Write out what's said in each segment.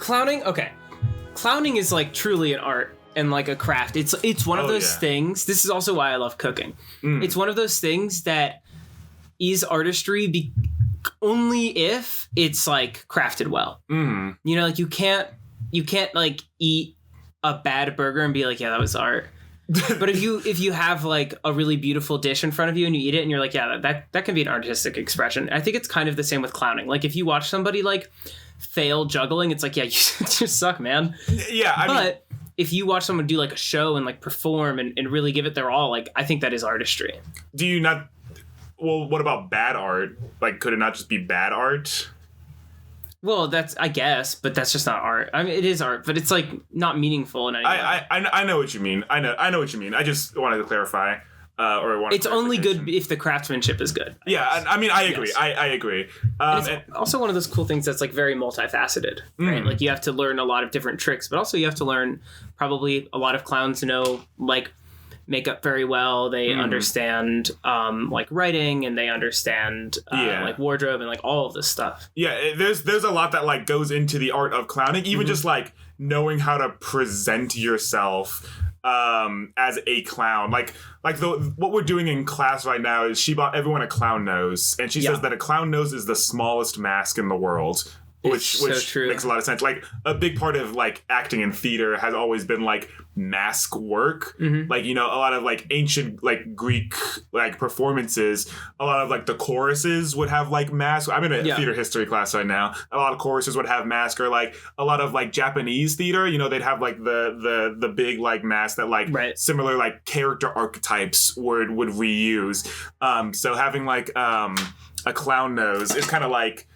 Clowning, okay. Clowning is like truly an art and like a craft. It's one of those things. This is also why I love cooking. It's one of those things that is artistry only if it's like crafted well. You know, like you can't like eat a bad burger and be like, yeah, that was art. But if you have like a really beautiful dish in front of you and you eat it and you're like, yeah, that can be an artistic expression. I think it's kind of the same with clowning. Like if you watch somebody like fail juggling, it's like, yeah, you just suck, man. Yeah, I mean, if you watch someone do like a show and like perform and really give it their all, like I think that is artistry. Do you not? Well, what about bad art? Like, could it not just be bad art? Well, I guess, but that's just not art. I mean, it is art, but it's like not meaningful in any way. I know what you mean. I know what you mean. I just wanted to clarify. It's only good if the craftsmanship is good. I mean, I agree. Yes. I agree. And also one of those cool things that's like very multifaceted, right? Like you have to learn a lot of different tricks, but also you have to learn probably a lot of clowns know like makeup very well. They understand like writing and they understand like wardrobe and like all of this stuff. Yeah, there's a lot that like goes into the art of clowning, even just like knowing how to present yourself as a clown. Like what we're doing in class right now is she bought everyone a clown nose, and she says that a clown nose is the smallest mask in the world. Which makes a lot of sense. Like a big part of like acting in theater has always been like mask work. Like, you know, a lot of like ancient like Greek like performances, a lot of like the choruses would have like masks. I'm in a theater history class right now. A lot of choruses would have masks, or like a lot of like Japanese theater, you know, they'd have like the big like mask that like similar like character archetypes would reuse. So having like a clown nose is kind of like,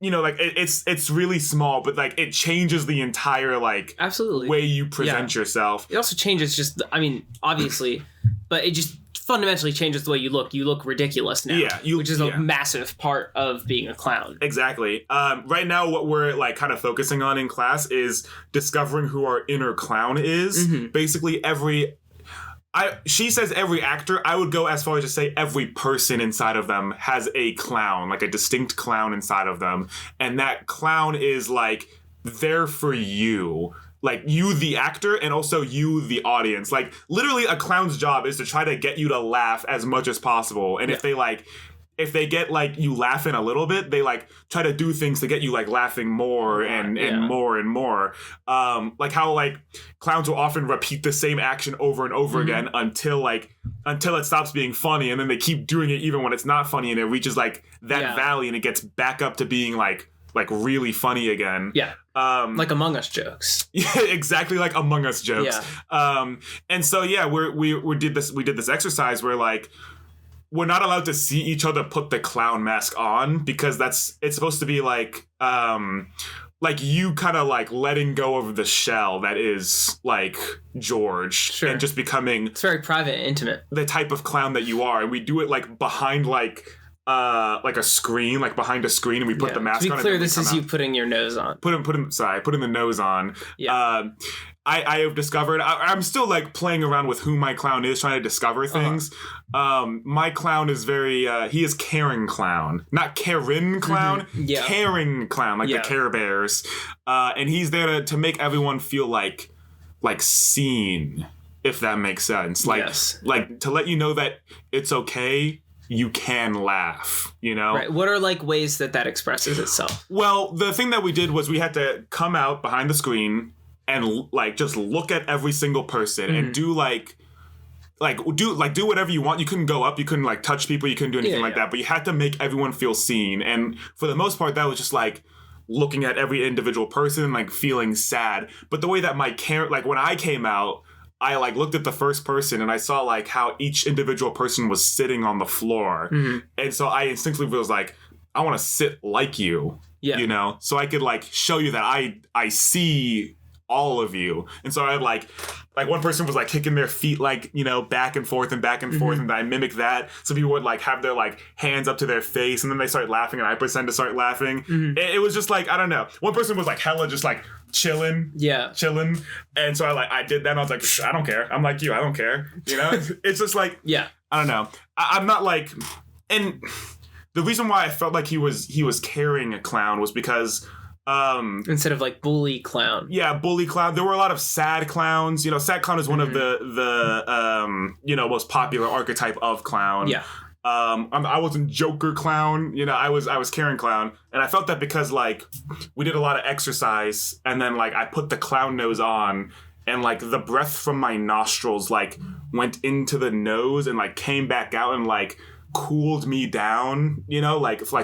you know, like it's really small, but like it changes the entire like way you present yourself. It also changes just, I mean, obviously, but it just fundamentally changes the way you look. You look ridiculous now, which is a massive part of being a clown. Exactly. Right now, what we're like kind of focusing on in class is discovering who our inner clown is. Basically, she says every actor. I would go as far as to say every person inside of them has a clown, like a distinct clown inside of them. And that clown is like there for you. Like you, the actor, and also you, the audience. Like literally a clown's job is to try to get you to laugh as much as possible. And if they get like you laughing a little bit, they like try to do things to get you like laughing more and more and more. Like how like clowns will often repeat the same action over and over again until it stops being funny, and then they keep doing it even when it's not funny, and it reaches like that valley and it gets back up to being like really funny again. Like Among Us jokes. Yeah, exactly, like Among Us jokes. And so we did this exercise where like we're not allowed to see each other put the clown mask on, because it's supposed to be like you kind of like letting go of the shell that is like George and just becoming, it's very private and intimate, the type of clown that you are. And we do it like behind like a screen, like behind a screen, and we put the mask on. To be clear, this is you putting your nose on. Putting the nose on. I have discovered, I'm still like playing around with who my clown is, trying to discover things. My clown is he is caring clown, not Karen clown, caring clown, like the Care Bears. And he's there to make everyone feel like seen, if that makes sense. Like to let you know that it's okay. You can laugh, you know? Right. What are like ways that expresses itself? Well, the thing that we did was we had to come out behind the screen and like just look at every single person and do do whatever you want. You couldn't go up, you couldn't like touch people, you couldn't do anything like that, but you had to make everyone feel seen. And for the most part, that was just like looking at every individual person and like feeling sad. But the way that like when I came out, I like looked at the first person and I saw like how each individual person was sitting on the floor. And so I instinctively was like, I want to sit like you, you know, so I could like show you that I see all of you. And so I had like one person was like kicking their feet like, you know, back and forth and I mimicked that. Some people would like have their like hands up to their face and then they start laughing and I pretend to start laughing. It was just like, I don't know. One person was like hella just like chilling. And so I did that and I was like, I don't care. I'm like you. I don't care. You know, it's just like, I don't know. I'm not like, and the reason why I felt like he was carrying a clown was because Instead of like bully clown. Yeah, bully clown. There were a lot of sad clowns. You know, sad clown is one of the most popular archetype of clown. Yeah. I wasn't Joker clown. You know, I was Karen clown, and I felt that because like we did a lot of exercise, and then like I put the clown nose on, and like the breath from my nostrils like went into the nose and like came back out and like cooled me down, you know, like through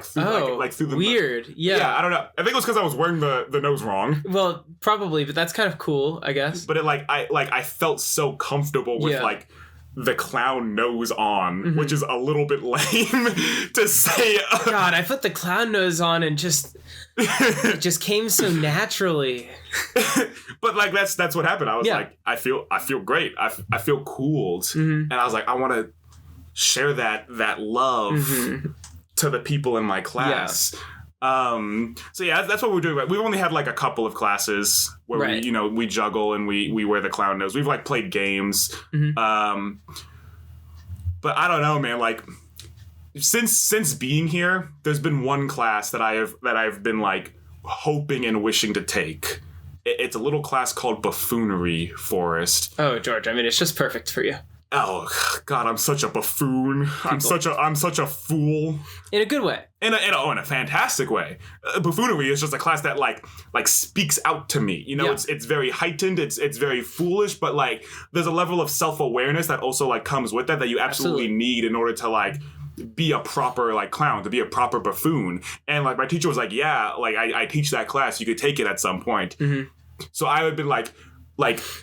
like through the weird. Yeah, I don't know. I think it was because I was wearing the nose wrong. Well, probably, but that's kind of cool, I guess. But it I felt so comfortable with like the clown nose on, which is a little bit lame to say. God, I put the clown nose on and it just came so naturally. But like that's what happened. I was like, I feel great. I feel cooled, and I was like, I want to share that love to the people in my class. So yeah, that's what we're doing. We've only had like a couple of classes where we juggle and we wear the clown nose. We've like played games. But I don't know, man, like since being here, there's been one class that I've been like hoping and wishing to take. It's a little class called buffoonery, Forrest. Oh, George, I mean, it's just perfect for you. Oh God, I'm such a buffoon. I'm such a fool. In a good way. In a fantastic way. Buffoonery is just a class that like speaks out to me. You know, it's very heightened. It's very foolish, but like there's a level of self-awareness that also like comes with that you absolutely need in order to like be a proper like clown, to be a proper buffoon. And like my teacher was like, yeah, like I teach that class. You could take it at some point. So I would be like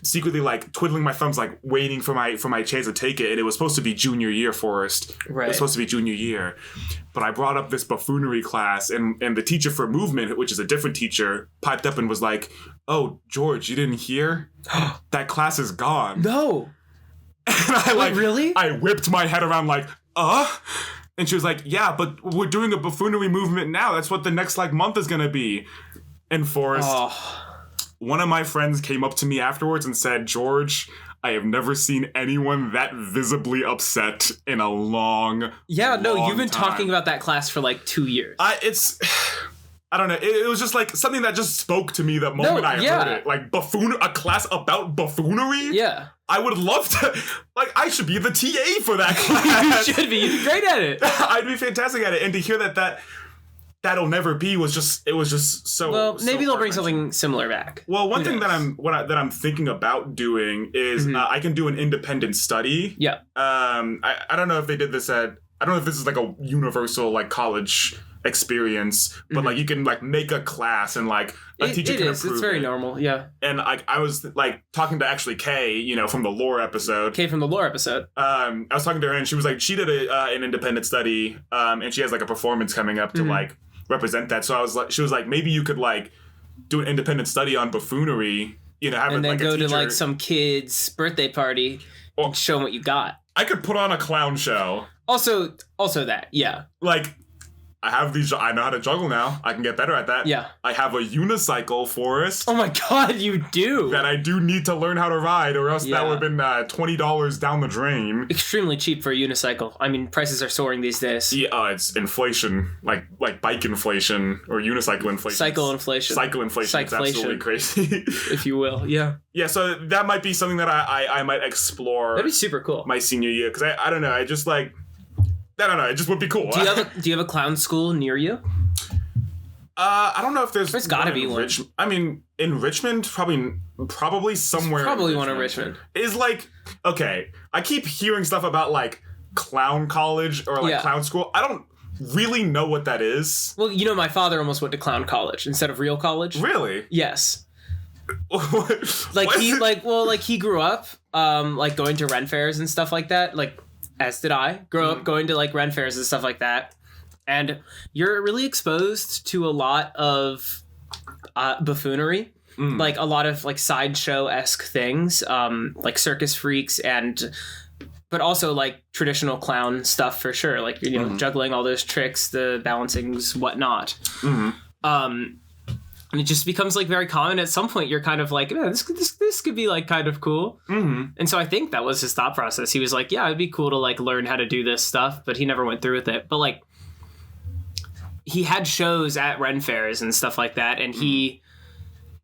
secretly like twiddling my thumbs, like waiting for my chance to take it. And it was supposed to be junior year, Forrest. Right. It was supposed to be junior year. But I brought up this buffoonery class, and the teacher for movement, which is a different teacher, piped up and was like, "Oh, George, you didn't hear? That class is gone." No. And I like really? I whipped my head around like, and she was like, "Yeah, but we're doing a buffoonery movement now. That's what the next like month is gonna be." And Forrest, one of my friends came up to me afterwards and said, "George, I have never seen anyone that visibly upset in a long you've been talking about that class for like 2 years." I don't know. It was just like something that just spoke to me the moment I heard it. Like a class about buffoonery? Yeah. I would love to, like, I should be the TA for that class. You should be. You'd be great at it. I'd be fantastic at it. And to hear that'll never be it was just so. Well, maybe they'll bring something similar back. Well, one thing that I'm thinking about doing is I can do an independent study. Yeah. I don't know if they did this I don't know if this is like a universal like college experience, but like you can like make a class and like a teacher can approve it's very normal. Yeah. And I was like talking to actually Kay, you know, from the lore episode. Kay from the lore episode. I was talking to her and she was like, she did an independent study, and she has like a performance coming up to like represent that. So she was like, maybe you could like do an independent study on buffoonery, you know, and then go to like some kid's birthday party and show them what you got. I could put on a clown show. Also that, yeah. Like, I know how to juggle now. I can get better at that. Yeah. I have a unicycle, Forrest. Oh my God, you do. That I do need to learn how to ride, or else that would have been $20 down the drain. Extremely cheap for a unicycle. I mean, prices are soaring these days. Yeah, it's inflation, like bike inflation or unicycle inflation. Cycle inflation. It's absolutely crazy. If you will, yeah. Yeah, so that might be something that I might explore. That'd be super cool. My senior year, because I don't know, I just like... I don't know. It just would be cool. Do you have a clown school near you? I don't know if there's got to be one. I mean, in Richmond, probably somewhere. Probably one in Richmond. Is like, okay, I keep hearing stuff about like clown college or like clown school. I don't really know what that is. Well, you know, my father almost went to clown college instead of real college. Really? Yes. He grew up like going to Ren fairs and stuff like that. Like, as did I. Grow up going to like Ren fairs and stuff like that. And you're really exposed to a lot of buffoonery. Like a lot of like sideshow-esque things, like circus freaks but also like traditional clown stuff for sure. Like, you know, juggling all those tricks, the balancings, whatnot. And it just becomes like very common. At some point, you're kind of like, this could be like kind of cool. And so I think that was his thought process. He was like, yeah, it'd be cool to like learn how to do this stuff, but he never went through with it. But like, he had shows at Ren fairs and stuff like that, and we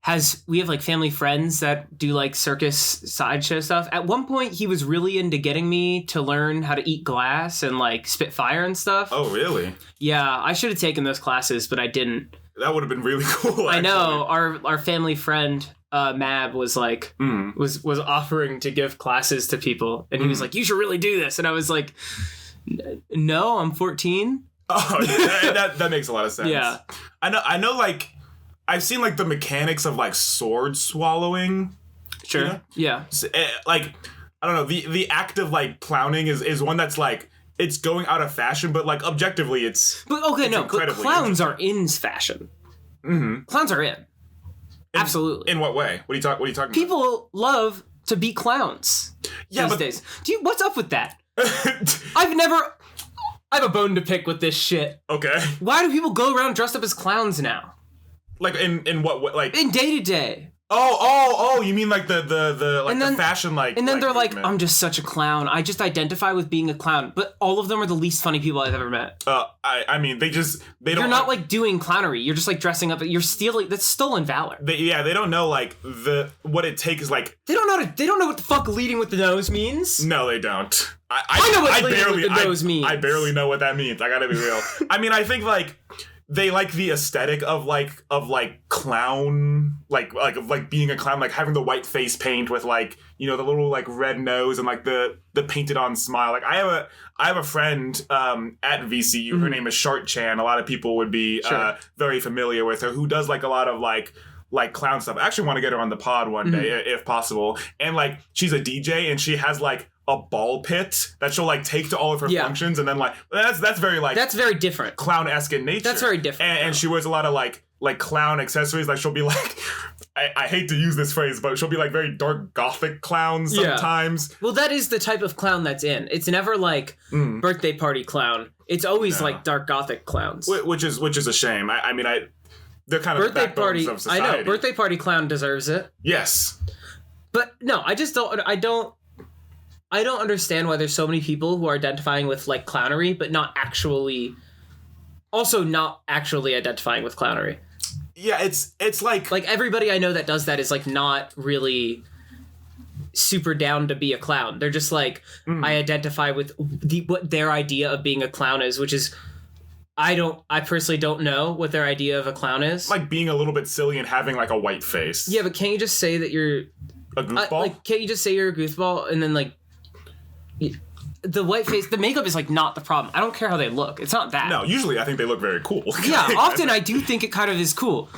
have like family friends that do like circus sideshow stuff. At one point, he was really into getting me to learn how to eat glass and like spit fire and stuff. Oh, really? Yeah, I should have taken those classes, but I didn't. That would have been really cool. I know. Our family friend Mab was like was offering to give classes to people, and he was like, "You should really do this," and I was like, "No, I'm 14." Oh, yeah, that makes a lot of sense. Yeah, I know. Like, I've seen like the mechanics of like sword swallowing. Sure. You know? Yeah. So, like, I don't know. The act of like clowning is one that's like it's going out of fashion, but like objectively, it's. But clowns are in fashion. Mm-hmm. Clowns are in. Absolutely. In what way? What are you talking about? People love to be clowns these days. What's up with that? I have a bone to pick with this shit. Okay. Why do people go around dressed up as clowns now? Like in what way? Like in day to day. Oh! You mean like the fashion like? And then they're movement. like, I'm just such a clown. I just identify with being a clown. But all of them are the least funny people I've ever met. I mean, they don't. You're not like doing clownery. You're just like dressing up. You're stealing. That's stolen valor. They don't know like what it takes. Like they don't know what the fuck leading with the nose means. No, they don't. I know what leading with the nose means. I barely know what that means. I gotta be real. I mean, I think like. They like the aesthetic of clown, like being a clown, like having the white face paint with like, you know, the little like red nose and like the painted on smile. Like I have a friend at VCU. Her name is Shart Chan. A lot of people would be very familiar with her, who does like a lot of like clown stuff. I actually want to get her on the pod one day if possible. And like she's a DJ and she has like a ball pit that she'll like take to all of her functions, and then like that's very different, clown-esque in nature. That's very different, and she wears a lot of like clown accessories. Like she'll be like, I hate to use this phrase, but she'll be like very dark gothic clowns sometimes. Well, that is the type of clown that's in. It's never like birthday party clown. It's always like dark gothic clowns, which is a shame. I mean, they're kind of birthday the party of society. I know birthday party clown deserves it. Yes, but no, I just don't. I don't understand why there's so many people who are identifying with like clownery, but not actually identifying with clownery. Yeah, it's like everybody I know that does that is like not really super down to be a clown. They're just like, I identify with what their idea of being a clown is, which is I personally don't know what their idea of a clown is. Like being a little bit silly and having like a white face. Yeah, but can't you just say that you're a goofball? Can't you just say you're a goofball and then like the white face, the makeup is like not the problem. I don't care how they look. It's not that. No, usually I think they look very cool. Yeah, often I do think it kind of is cool.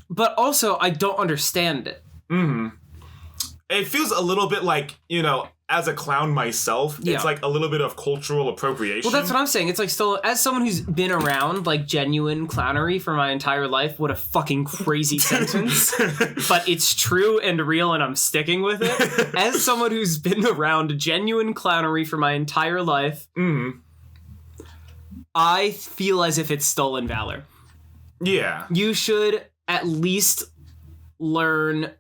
But also I don't understand it. It feels a little bit like, you know, as a clown myself, it's like a little bit of cultural appropriation. Well, that's what I'm saying. It's like still, as someone who's been around like genuine clownery for my entire life, what a fucking crazy sentence. But it's true and real and I'm sticking with it. As someone who's been around genuine clownery for my entire life, I feel as if it's stolen valor. Yeah. You should at least learn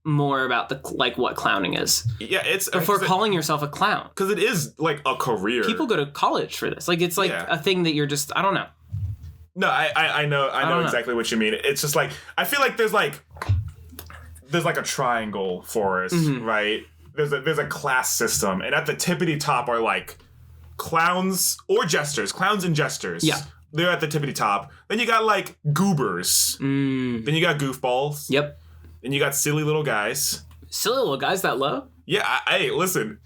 more about what clowning is. Yeah, it's before calling yourself a clown, because it is like a career. People go to college for this. Like it's like a thing that you're just I don't know. No, I know exactly what you mean. It's just like I feel like there's like a triangle for us, right? There's a class system, and at the tippity top are like clowns or jesters, clowns and jesters. Yeah. They're at the tippity top. Then you got like goobers. Then you got goofballs. Yep. And you got silly little guys. Silly little guys that low? Yeah, hey, listen.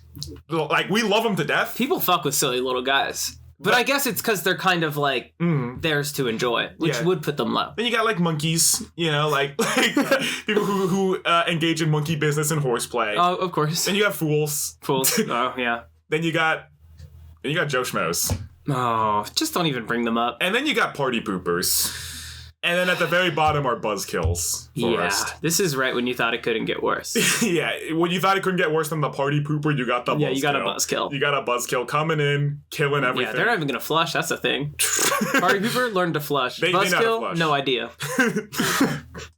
Like, we love them to death. People fuck with silly little guys. But I guess it's because they're kind of, like, theirs to enjoy, which would put them low. Then you got, like, monkeys, you know, like people who engage in monkey business and horseplay. Oh, of course. Then you got fools. Fools. Oh, yeah. Then you got Joe Schmoes. Oh, just don't even bring them up. And then you got party poopers. And then at the very bottom are buzzkills. Forrest. Yeah, this is right when you thought it couldn't get worse. Yeah, when you thought it couldn't get worse than the party pooper, you got the buzzkill. Yeah, you got a buzzkill. You got a buzzkill coming in, killing everything. Yeah, they're not even going to flush. That's the thing. Party pooper learned to flush. Buzzkill, no idea.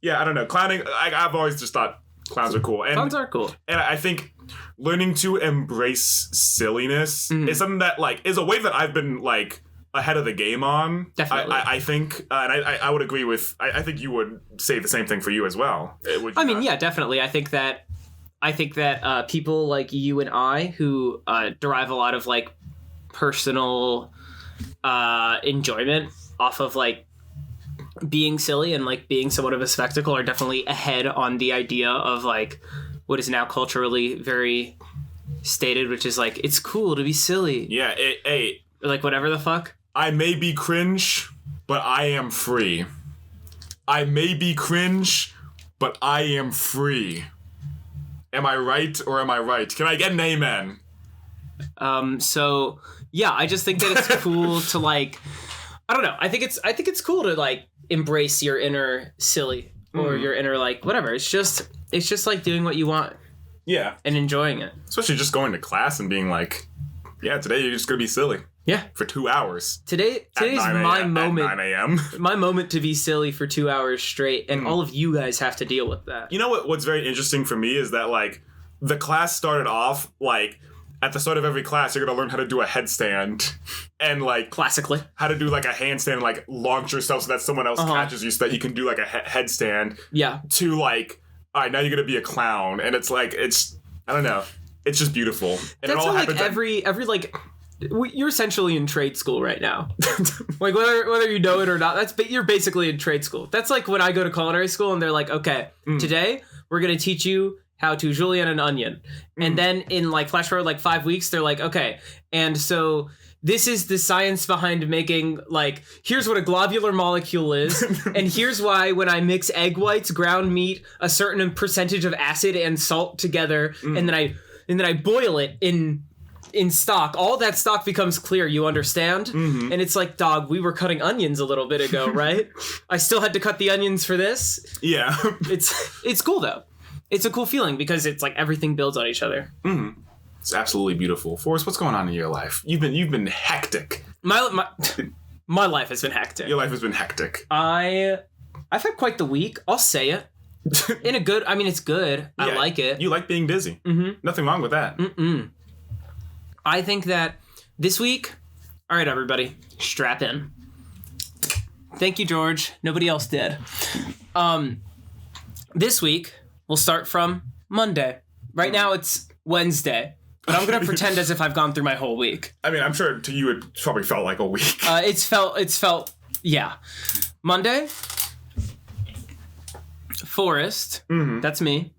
Yeah, I don't know. Clowning, I've always just thought clowns are cool. Clowns are cool. And I think learning to embrace silliness is something that, like, is a way that I've been, like, ahead of the game on. Definitely. I think, and I would agree with, I think you would say the same thing for you as well. Yeah, definitely. I think that people like you and I who derive a lot of like personal enjoyment off of like being silly and like being somewhat of a spectacle are definitely ahead on the idea of like what is now culturally very stated, which is like it's cool to be silly. Yeah, or like whatever the fuck. I may be cringe, but I am free. I may be cringe, but I am free. Am I right or am I right? Can I get an amen? So yeah, I just think that it's cool to like, I don't know. I think it's cool to like embrace your inner silly or your inner like whatever. It's just like doing what you want. Yeah. And enjoying it. Especially just going to class and being like, yeah, today you're just gonna be silly. Yeah. For 2 hours. Today's my moment. At 9 a.m. My moment to be silly for 2 hours straight, and all of you guys have to deal with that. You know what's very interesting for me is that like the class started off like at the start of every class you're gonna learn how to do a headstand and like classically how to do like a handstand and like launch yourself so that someone else catches you so that you can do like a headstand. Yeah. To like, all right, now you're gonna be a clown, and it's like I don't know, it's just beautiful. And that's it all like every like. You're essentially in trade school right now. Like whether you know it or not, you're basically in trade school. That's like when I go to culinary school and they're like, okay, today we're gonna teach you how to julienne an onion, and then in like flash forward like 5 weeks, they're like, okay, and so this is the science behind making like here's what a globular molecule is, and here's why when I mix egg whites, ground meat, a certain percentage of acid and salt together, and then I boil it in stock, all that stock becomes clear, you understand? And it's like, dog, we were cutting onions a little bit ago, right? I still had to cut the onions for this. Yeah. It's cool though. It's a cool feeling because it's like everything builds on each other. It's absolutely beautiful. Forrest, what's going on in your life? You've been hectic. My life has been hectic. Your life has been hectic. I've had quite the week. I'll say it. In a good, I mean, it's good. Yeah, I like it. You like being busy. Nothing wrong with that. I think that this week, all right, everybody, strap in. Thank you, George. Nobody else did. This week, we'll start from Monday. Right now, it's Wednesday, but I'm going to pretend as if I've gone through my whole week. I mean, I'm sure to you it probably felt like a week. It's felt, yeah. Monday, Forrest, that's me,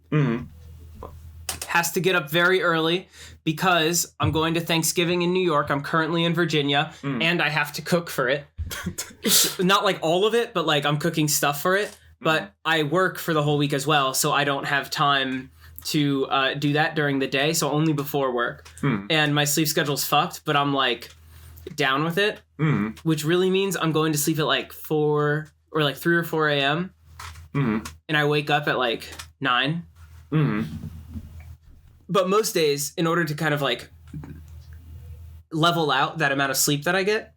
has to get up very early because I'm going to Thanksgiving in New York. I'm currently in Virginia, and I have to cook for it. Not like all of it, but like I'm cooking stuff for it. But I work for the whole week as well, so I don't have time to do that during the day, so only before work. And my sleep schedule's fucked, but I'm like down with it, which really means I'm going to sleep at like 4 or like 3 or 4 a.m. And I wake up at like 9. But most days, in order to kind of like level out that amount of sleep that I get,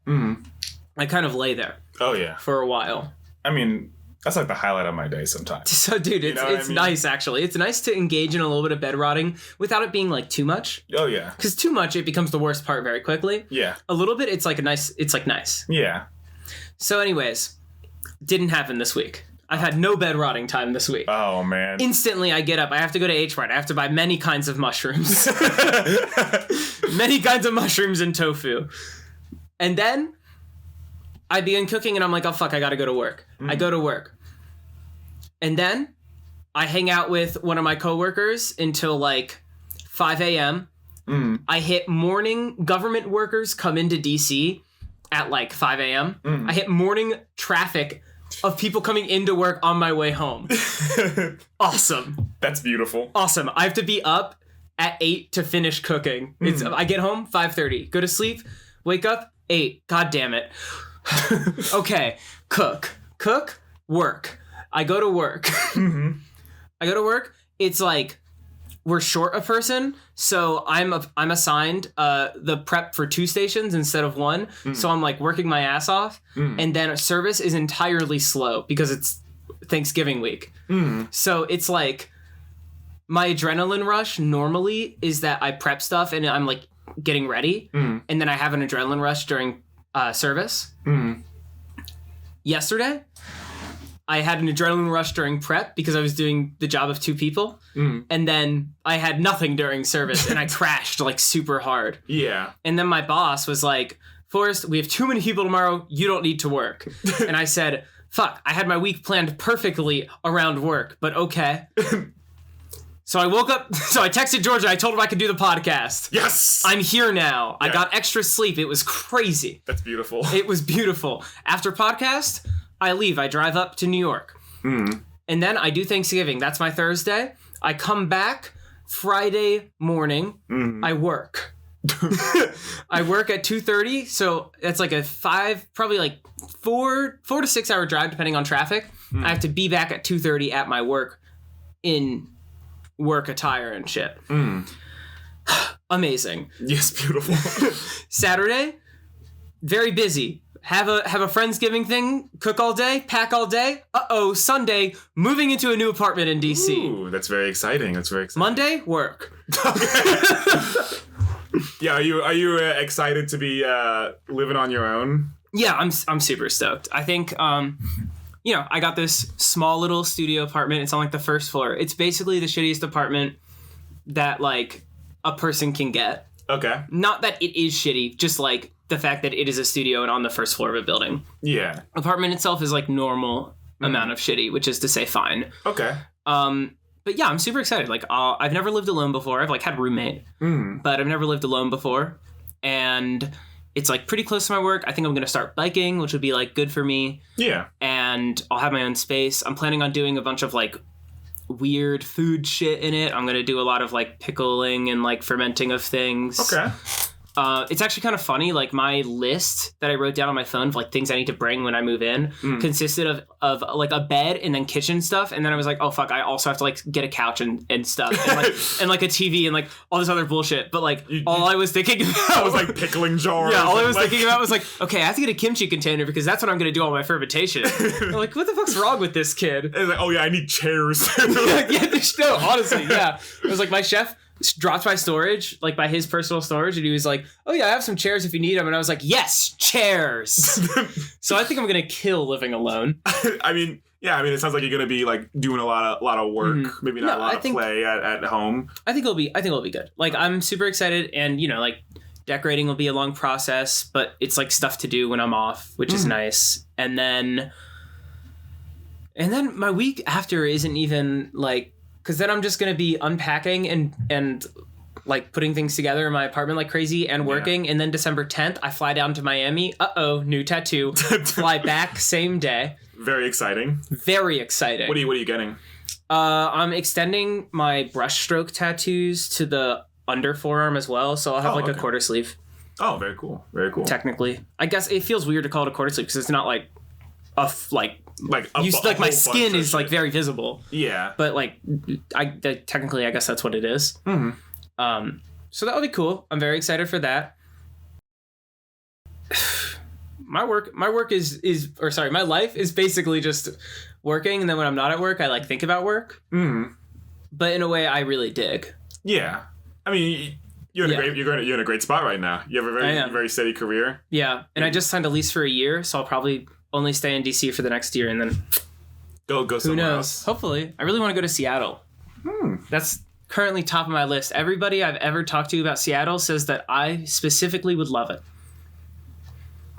I kind of lay there. Oh yeah. For a while. I mean, that's like the highlight of my day sometimes. So, dude, it's nice actually. It's nice to engage in a little bit of bed rotting without it being like too much. Oh yeah. Because too much, it becomes the worst part very quickly. Yeah. A little bit, it's like nice. Yeah. So, anyways, didn't happen this week. I've had no bed rotting time this week. Oh, man. Instantly, I get up. I have to go to H-Mart. I have to buy many kinds of mushrooms. Many kinds of mushrooms and tofu. And then I begin cooking, and I'm like, oh, fuck, I gotta go to work. I go to work. And then I hang out with one of my coworkers until, like, 5 a.m. I hit morning government workers come into D.C. at, like, 5 a.m. I hit morning traffic of people coming into work on my way home. Awesome. That's beautiful. Awesome. I have to be up at 8 to finish cooking. I get home 5:30. Go to sleep. Wake up 8. God damn it. Okay. Cook. Work. I go to work. I go to work. It's like we're short a person, so I'm assigned the prep for 2 stations instead of 1. So I'm like working my ass off, and then service is entirely slow because it's Thanksgiving week. So it's like my adrenaline rush normally is that I prep stuff and I'm like getting ready, and then I have an adrenaline rush during service. Yesterday, I had an adrenaline rush during prep because I was doing the job of 2 people. And then I had nothing during service and I crashed like super hard. Yeah. And then my boss was like, Forrest, we have too many people tomorrow. You don't need to work. And I said, fuck, I had my week planned perfectly around work, but okay. So I woke up, so I texted Georgia, I told him I could do the podcast. Yes! I'm here now. Yeah. I got extra sleep. It was crazy. That's beautiful. It was beautiful. After podcast, I leave. I drive up to New York. And then I do Thanksgiving. That's my Thursday. I come back Friday morning. I work. I work at 2:30, so that's like a 4 to 6 hour drive depending on traffic. I have to be back at 2:30 at my work in work attire and shit. Amazing. Yes, beautiful. Saturday, very busy. Have a Friendsgiving thing, cook all day, pack all day. Sunday, moving into a new apartment in DC. Ooh, that's very exciting. Monday, work. Yeah, are you excited to be living on your own? Yeah, I'm super stoked. I think I got this small little studio apartment. It's on like the first floor. It's basically the shittiest apartment that like a person can get. Okay. Not that it is shitty, just like the fact that it is a studio and on the first floor of a building. Yeah. Apartment itself is like normal amount of shitty, which is to say fine. Okay. But yeah, I'm super excited. Like, I've never lived alone before. I've like had a roommate, but I've never lived alone before. And it's like pretty close to my work. I think I'm going to start biking, which would be like good for me. Yeah. And I'll have my own space. I'm planning on doing a bunch of like weird food shit in it. I'm going to do a lot of like pickling and like fermenting of things. Okay. It's actually kind of funny. Like my list that I wrote down on my phone of like things I need to bring when I move in consisted of like a bed and then kitchen stuff. And then I was like, oh fuck, I also have to like get a couch and stuff and like a TV and like all this other bullshit. But like all I was thinking about was like pickling jars. Yeah, all I was thinking about was like, okay, I have to get a kimchi container because that's what I'm going to do all my fermentation. I'm like, what the fuck's wrong with this kid? It's like, oh yeah, I need chairs. No, honestly, yeah. It was like my chef dropped by storage, like by his personal storage, and he was like, oh yeah, I have some chairs if you need them. And I was like, yes, chairs. So I think I'm gonna kill living alone. I mean, it sounds like you're gonna be like doing a lot of work, maybe not a lot of play at home. I think it'll be good. Like I'm super excited, and like decorating will be a long process, but it's like stuff to do when I'm off, which is nice. And then my week after isn't even like, because then I'm just going to be unpacking and like putting things together in my apartment like crazy and working. Yeah. And then December 10th, I fly down to Miami. New tattoo. Fly back same day. Very exciting. Very exciting. What are you getting? I'm extending my brushstroke tattoos to the under forearm as well. So I'll have a quarter sleeve. Oh, very cool. Very cool. Technically. I guess it feels weird to call it a quarter sleeve because it's not like my skin is like very visible. Yeah. But like technically I guess that's what it is. Mm-hmm. So that would be cool. I'm very excited for that. My life is basically just working, and then when I'm not at work, I like think about work. Mm-hmm. But in a way I really dig. Yeah. I mean, you're in a great spot right now. You have a very steady career. Yeah. And I just signed a lease for a year, so I'll probably only stay in DC for the next year and then go somewhere who knows else. Hopefully. I really want to go to Seattle. That's currently top of my list. Everybody I've ever talked to about Seattle says that I specifically would love it.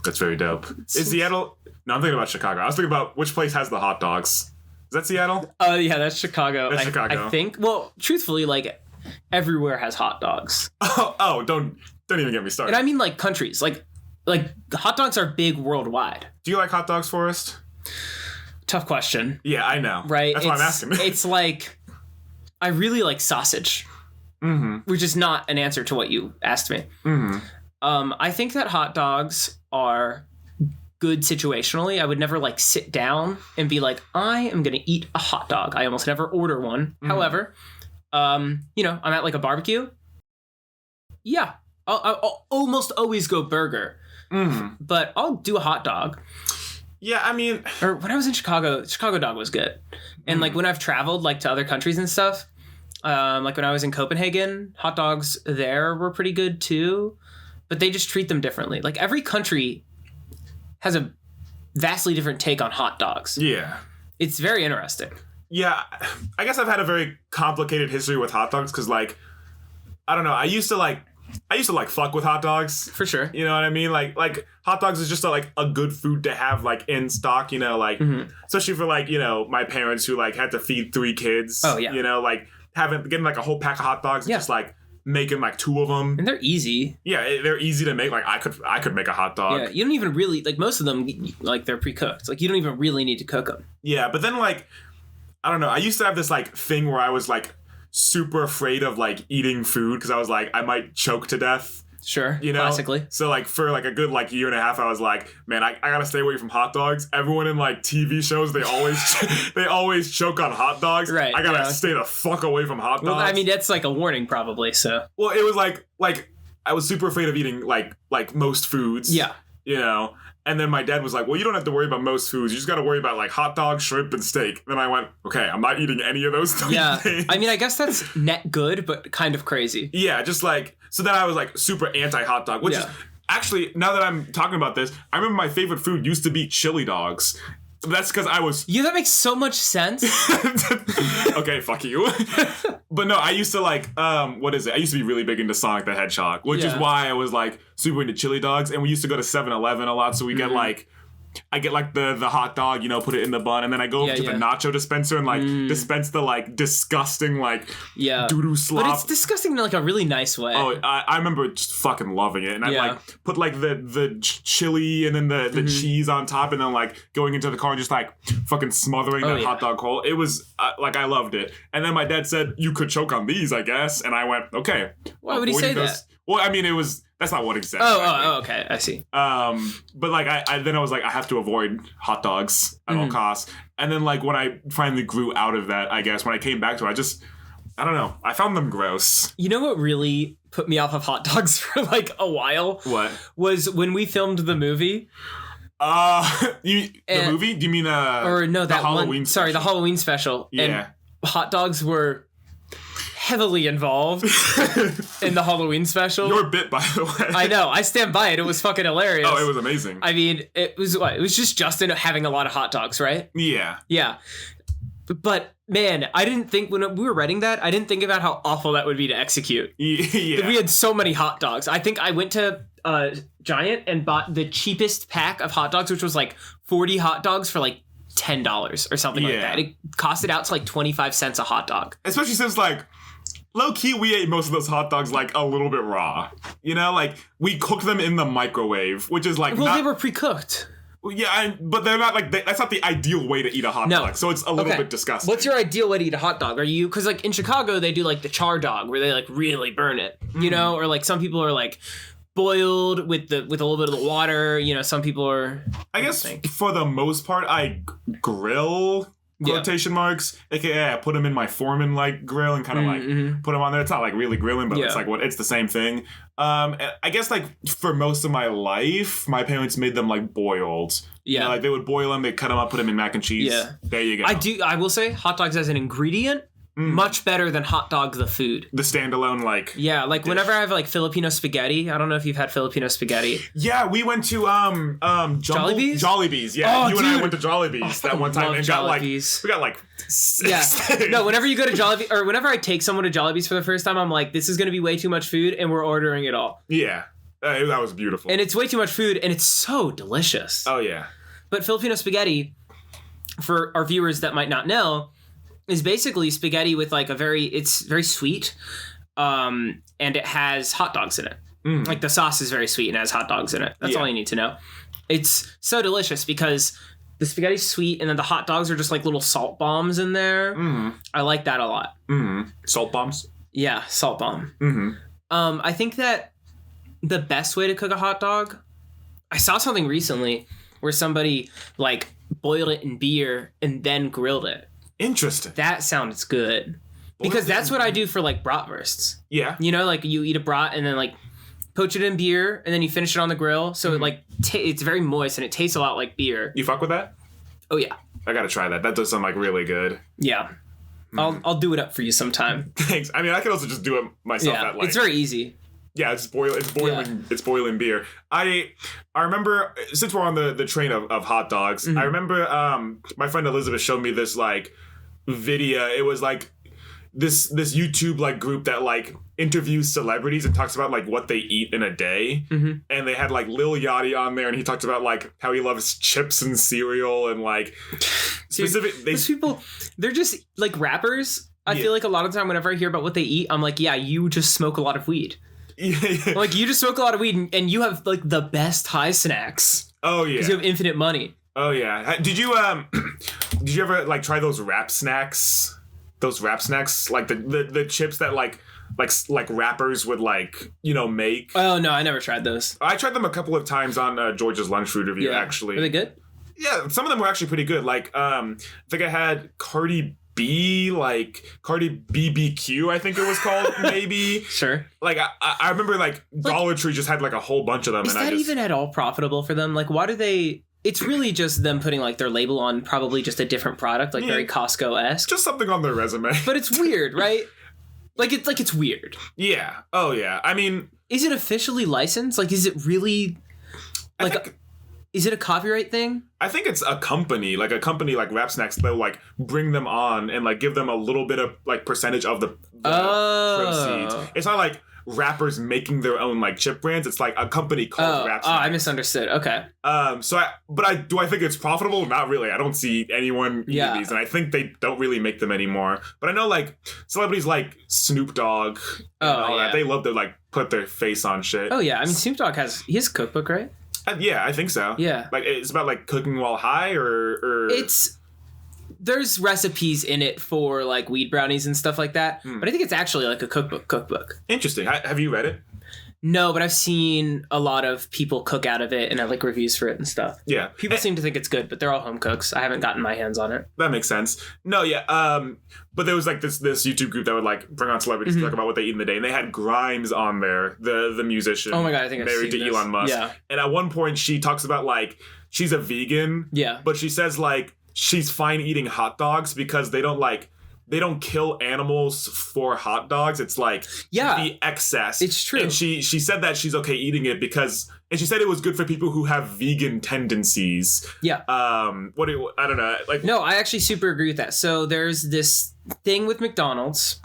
That's very dope. Is Seattle? No, I'm thinking about Chicago. I was thinking about which place has the hot dogs. Is that Seattle? Oh yeah, that's Chicago. That's Chicago. I think. Well, truthfully, like everywhere has hot dogs. Don't even get me started. And I mean like countries. Like the hot dogs are big worldwide. Do you like hot dogs, Forrest? Tough question. Yeah, I know. Right? That's why I'm asking. It's like, I really like sausage, which is not an answer to what you asked me. I think that hot dogs are good situationally. I would never like sit down and be like, I am going to eat a hot dog. I almost never order one. However, I'm at like a barbecue. Yeah. I'll almost always go burger. But I'll do a hot dog. Yeah, I mean... Or when I was in Chicago dog was good. And like when I've traveled like to other countries and stuff, like when I was in Copenhagen, hot dogs there were pretty good too. But they just treat them differently. Like every country has a vastly different take on hot dogs. Yeah. It's very interesting. Yeah, I guess I've had a very complicated history with hot dogs because, like, I don't know. I used to fuck with hot dogs. For sure. You know what I mean? Like hot dogs is just a good food to have like in stock, you know, like especially for like, you know, my parents who like had to feed 3 kids. Oh yeah. You know, like getting like a whole pack of hot dogs and just like making like 2 of them. And they're easy. Yeah, they're easy to make. Like I could make a hot dog. Yeah, you don't even really like most of them like they're pre-cooked. Like you don't even really need to cook them. Yeah, but then like I don't know. I used to have this like thing where I was like super afraid of like eating food because I was like I might choke to death. Sure, you know, classically. So like for like a good like year and a half, I was like, man, I gotta stay away from hot dogs. Everyone in like TV shows, they always choke on hot dogs. Right. I gotta stay the fuck away from hot dogs. Well, I mean, that's like a warning, probably. So. Well, it was like I was super afraid of eating like most foods. Yeah. You know. And then my dad was like, well, you don't have to worry about most foods. You just got to worry about like hot dogs, shrimp, and steak. Then I went, okay, I'm not eating any of those things. Yeah. I mean, I guess that's net good, but kind of crazy. Yeah, just like, so then I was like super anti-hot dog, which is actually, now that I'm talking about this, I remember my favorite food used to be chili dogs. That's because I was... Yeah, that makes so much sense. Okay, fuck you. But no, I used to like, what is it? I used to be really big into Sonic the Hedgehog, which is why I was like super into chili dogs. And we used to go to 7-Eleven a lot, so we get like... I get like the hot dog, you know, put it in the bun, and then I go over to the nacho dispenser and like dispense the like disgusting like doo-doo slop. But it's disgusting in like a really nice way. Oh, I remember just fucking loving it, and I like put like the chili and then the cheese on top, and then like going into the car and just like fucking smothering that hot dog hole. It was like I loved it. And then my dad said you could choke on these, I guess, and I went okay. Why would he say that? Well, I mean, it was. That's not what he said. Oh, okay, I see. But like I then I was like I have to avoid hot dogs at all costs. And then like when I finally grew out of that, I guess when I came back to it, I don't know. I found them gross. You know what really put me off of hot dogs for like a while? What? Was when we filmed the movie. The movie? Do you mean or no, the that Halloween one? Sorry, the Halloween special. Yeah. And hot dogs were heavily involved in the Halloween special. Your bit, by the way. I know. I stand by it. It was fucking hilarious. Oh, it was amazing. I mean, it was just Justin having a lot of hot dogs, right? Yeah. Yeah. But man, I didn't think when we were writing that, I didn't think about how awful that would be to execute. Yeah. We had so many hot dogs. I think I went to Giant and bought the cheapest pack of hot dogs, which was like 40 hot dogs for like $10 or something like that. It costed out to like 25 cents a hot dog. Especially since like low key, we ate most of those hot dogs like a little bit raw. You know, like we cooked them in the microwave, which is like they were pre-cooked. Yeah, but they're not like that's not the ideal way to eat a hot dog. So it's a little bit disgusting. What's your ideal way to eat a hot dog? Are you because like in Chicago they do like the char dog where they like really burn it, you know, or like some people are like boiled with a little bit of the water. You know, some people are. I guess for the most part, I grill. Quotation marks, aka I put them in my Foreman like grill and kind of like put them on there. It's not like really grilling, but it's like it's the same thing. I guess like for most of my life, my parents made them like boiled. Yeah, you know, like they would boil them, they cut them up, put them in mac and cheese. Yeah, there you go. I will say, hot dogs as an ingredient. Much better than hot dog the food. The standalone like like dish. Whenever I have like Filipino spaghetti, I don't know if you've had Filipino spaghetti. Yeah, we went to Jollibee's? Jollibee's, yeah. You and I went to Jollibee's that one time and got like we got like 6 things. No, whenever you go to Jollibee or whenever I take someone to Jollibee's for the first time, I'm like, this is gonna be way too much food and we're ordering it all. Yeah. That was beautiful. And it's way too much food and it's so delicious. Oh yeah. But Filipino spaghetti, for our viewers that might not know, is basically spaghetti with like it's very sweet, and it has hot dogs in it. Like the sauce is very sweet and has hot dogs in it. That's all you need to know. It's so delicious because the spaghetti's sweet and then the hot dogs are just like little salt bombs in there. I like that a lot. Salt bombs? Yeah, salt bomb. I think that the best way to cook a hot dog, I saw something recently where somebody like boiled it in beer and then grilled it. Interesting. That sounds good. Because that's what I do for like bratwursts. Yeah. You know, like you eat a brat and then like poach it in beer and then you finish it on the grill. So it like it's very moist and it tastes a lot like beer. You fuck with that? Oh yeah. I gotta try that. That does sound like really good. Yeah. I'll do it up for you sometime. Thanks. I mean, I could also just do it myself. Yeah, it's very easy. Yeah, it's boiling. It's boiling beer. I remember, since we're on the train of hot dogs. I remember my friend Elizabeth showed me this like video. It was like this YouTube like group that like interviews celebrities and talks about like what they eat in a day. And they had like Lil Yachty on there, and he talked about like how he loves chips and cereal and like specific. These people, they're just like rappers. I feel like a lot of the time whenever I hear about what they eat, I'm like, yeah, you just smoke a lot of weed. Yeah. Like, you just smoke a lot of weed, and you have like the best high snacks. Oh yeah, because you have infinite money. Oh yeah. Did you ever like try those rap snacks? Those rap snacks, like the chips that like rappers would like, you know, make. Oh no, I never tried those. I tried them a couple of times on George's Lunch Food Review. Actually, were they good? Yeah, some of them were actually pretty good. Like I think I had Cardi BBQ, I think it was called, maybe. Sure. Like I remember like Dollar Tree just had like a whole bunch of them. Is that even at all profitable for them? Like, why do they? It's really just them putting like their label on probably just a different product, like very Costco-esque. Just something on their resume. But it's weird, right? It's weird. Yeah. Oh yeah. I mean, is it officially licensed? Like, is it really like? Is it a copyright thing? I think it's a company like Rap Snacks. They'll like bring them on and like give them a little bit of like percentage of the proceeds. It's not like rappers making their own like chip brands. It's like a company called Rap Snacks. I misunderstood. Okay. Do I think it's profitable? Not really. I don't see anyone eating these, and I think they don't really make them anymore. But I know like celebrities like Snoop Dogg and all that. They love to like put their face on shit. Oh yeah. I mean, Snoop Dogg has a cookbook, right? Yeah, I think so. Yeah. Like, it's about, like, cooking while high, or... There's recipes in it for, like, weed brownies and stuff like that. But I think it's actually, like, a cookbook. Interesting. Have you read it? No, but I've seen a lot of people cook out of it and have, like, reviews for it and stuff. Yeah. People seem to think it's good, but they're all home cooks. I haven't gotten my hands on it. That makes sense. No, yeah. But there was, like, this YouTube group that would, like, bring on celebrities to talk about what they eat in the day. And they had Grimes on there, the musician. Oh, my God. I think I've seen married to Elon Musk. Yeah. And at one point, she talks about, like, she's a vegan. Yeah. But she says, like, she's fine eating hot dogs because they don't kill animals for hot dogs. It's like the excess. It's true. And she said that she's okay eating it because, and she said it was good for people who have vegan tendencies. Yeah. I don't know. Like, no, I actually super agree with that. So there's this thing with McDonald's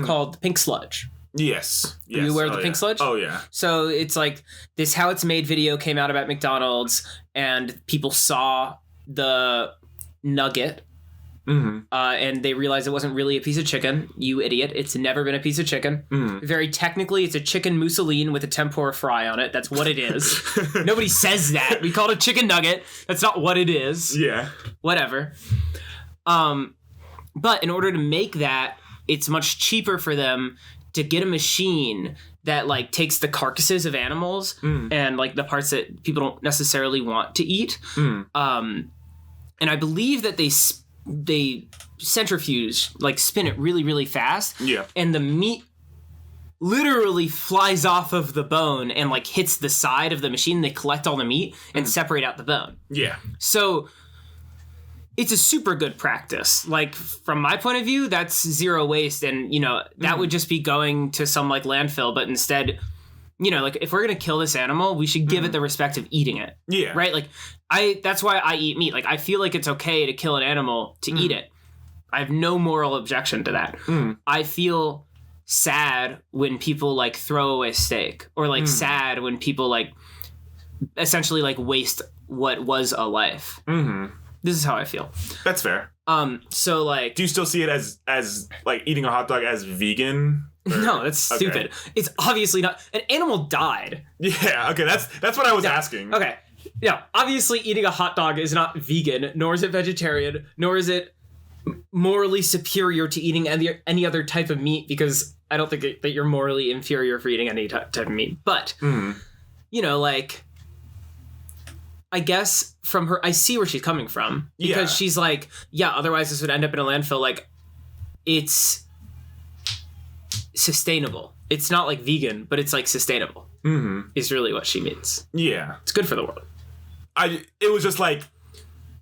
called the pink sludge. Yes. Are you aware of the pink sludge? Oh yeah. So it's like this how it's made video came out about McDonald's, and people saw the nugget. And they realized it wasn't really a piece of chicken. You idiot. It's never been a piece of chicken. Very technically, it's a chicken mousseline with a tempura fry on it. That's what it is. Nobody says that. We call it a chicken nugget. That's not what it is. Yeah. Whatever. But in order to make that, it's much cheaper for them to get a machine that like takes the carcasses of animals and like the parts that people don't necessarily want to eat. And I believe that they centrifuge, like spin it really, really fast. Yeah. And the meat literally flies off of the bone and like hits the side of the machine. They collect all the meat and separate out the bone. Yeah. So it's a super good practice. Like, from my point of view, that's zero waste. And, you know, that would just be going to some like landfill. But instead, you know, like, if we're going to kill this animal, we should give it the respect of eating it. Yeah. Right? Like, that's why I eat meat. Like, I feel like it's okay to kill an animal to eat it. I have no moral objection to that. I feel sad when people, like, throw away steak. Or, like, sad when people, like, essentially, like, waste what was a life. This is how I feel. That's fair. So, like... Do you still see it as like, eating a hot dog as vegan? No, that's stupid. It's obviously not. An animal died. Yeah, okay, that's what I was asking. Okay. Yeah, obviously eating a hot dog is not vegan, nor is it vegetarian, nor is it morally superior to eating any other type of meat, because I don't think that you're morally inferior for eating any type of meat. But, you know, like, I guess from her, I see where she's coming from. Because she's like, yeah, otherwise this would end up in a landfill. Like, it's sustainable. It's not like vegan, but it's like sustainable. Is really what she means. Yeah. It's good for the world. It was just like,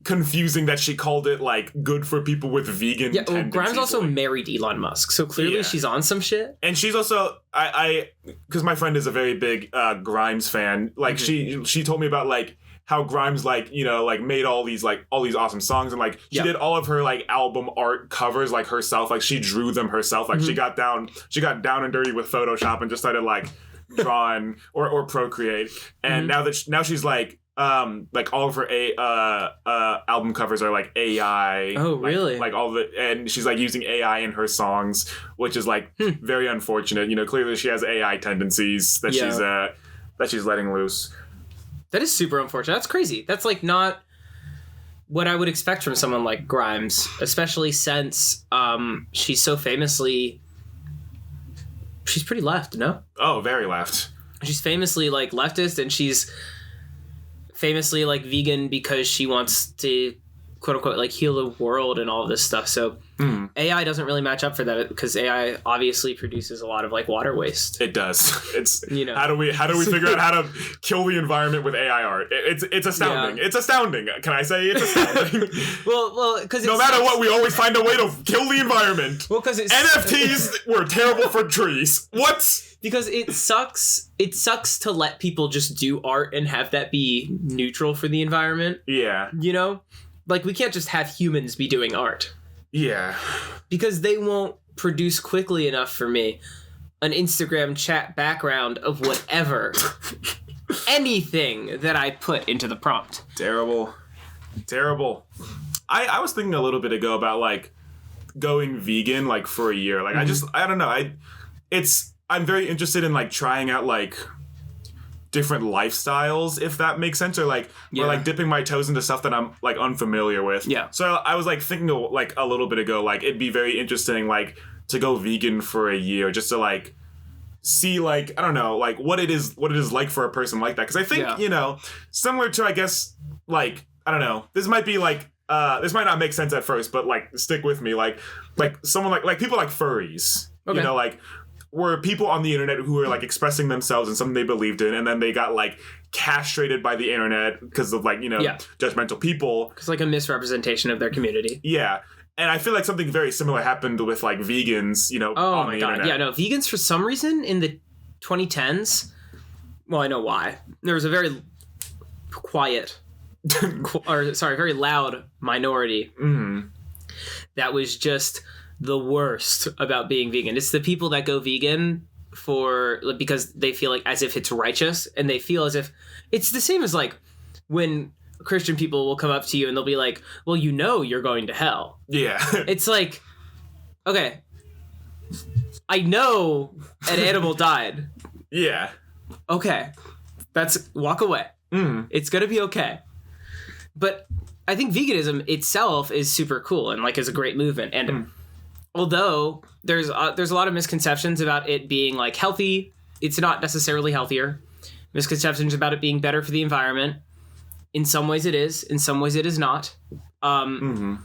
confusing that she called it like good for people with vegan tendencies. Well, Grimes also married Elon Musk, so clearly she's on some shit. And she's also I because my friend is a very big Grimes fan. Like she told me about like how Grimes like, you know, like made all these awesome songs, and like she did all of her like album art covers like herself. Like she drew them herself. Like she got down and dirty with Photoshop and just started like drawing or Procreate. And now she's like all of her album covers are like AI. Oh, really? Like all the, and she's like using AI in her songs, which is like very unfortunate. You know, clearly she has AI tendencies that she's letting loose. That is super unfortunate. That's crazy. That's like not what I would expect from someone like Grimes, especially since she's so famously. She's pretty left, no? Oh, very left. She's famously like leftist, and she's famously like vegan because she wants to quote unquote like heal the world and all of this stuff. So AI doesn't really match up for that, because AI obviously produces a lot of like water waste. It does. It's, you know, how do we figure out how to kill the environment with AI art? It's astounding. Yeah. It's astounding. Can I say it's astounding? well, because no matter what, we always find a way to kill the environment. Well, because NFTs were terrible for trees. What? Because it sucks. It sucks to let people just do art and have that be neutral for the environment. Yeah. You know, like we can't just have humans be doing art. Yeah. Because they won't produce quickly enough for me an Instagram chat background of whatever. Anything that I put into the prompt. Terrible. I was thinking a little bit ago about like going vegan like for a year. Like I don't know. I'm very interested in like trying out like different lifestyles, if that makes sense, or like dipping my toes into stuff that I'm like unfamiliar with. Yeah. So I was like thinking like a little bit ago, like it'd be very interesting like to go vegan for a year, just to like see like, I don't know, like what it is like for a person like that. Because I think, you know, similar to, I guess, like, I don't know, this might be like this might not make sense at first, but like stick with me, like someone like people like furries, you know, like were people on the internet who were like expressing themselves in something they believed in, and then they got like castrated by the internet because of like, you know, judgmental people. It's like a misrepresentation of their community. Yeah. And I feel like something very similar happened with like vegans, you know, on the internet. Yeah, no, vegans for some reason in the 2010s, well, I know why. There was a very quiet, very loud minority that was just the worst about being vegan. It's the people that go vegan because they feel like as if it's righteous, and they feel as if it's the same as like when Christian people will come up to you and they'll be like, well, you know, you're going to hell. Yeah. It's like, okay, I know an animal died. Yeah. Okay. Walk away. It's going to be okay. But I think veganism itself is super cool and like is a great movement. And although there's a lot of misconceptions about it being like healthy, it's not necessarily healthier. Misconceptions about it being better for the environment. In some ways it is. In some ways it is not. In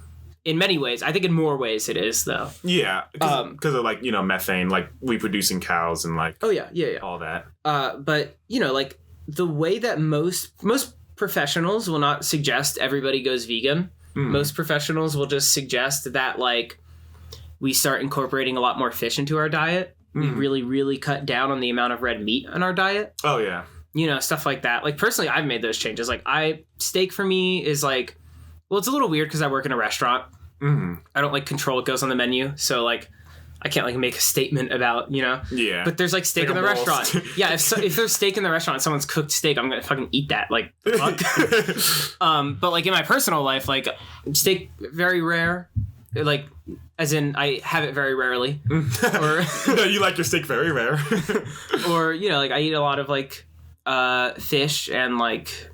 many ways. I think in more ways it is, though. Yeah. Because of like, you know, methane, like reproducing cows and like... Oh, yeah. All that. But, you know, like the way that most professionals will not suggest everybody goes vegan. Most professionals will just suggest that like we start incorporating a lot more fish into our diet. We really, really cut down on the amount of red meat in our diet. Oh, yeah. You know, stuff like that. Like, personally, I've made those changes. Like, steak for me is like, well, it's a little weird because I work in a restaurant. I don't, like, control what goes on the menu. So, like, I can't, like, make a statement about, you know? Yeah. But there's, like, steak in the restaurant. Yeah, if there's steak in the restaurant, someone's cooked steak, I'm going to fucking eat that. Like, fuck. But, like, in my personal life, like, steak, very rare. Like, as in, I have it very rarely. Or you like your steak very rare. Or, you know, like, I eat a lot of, like, fish and like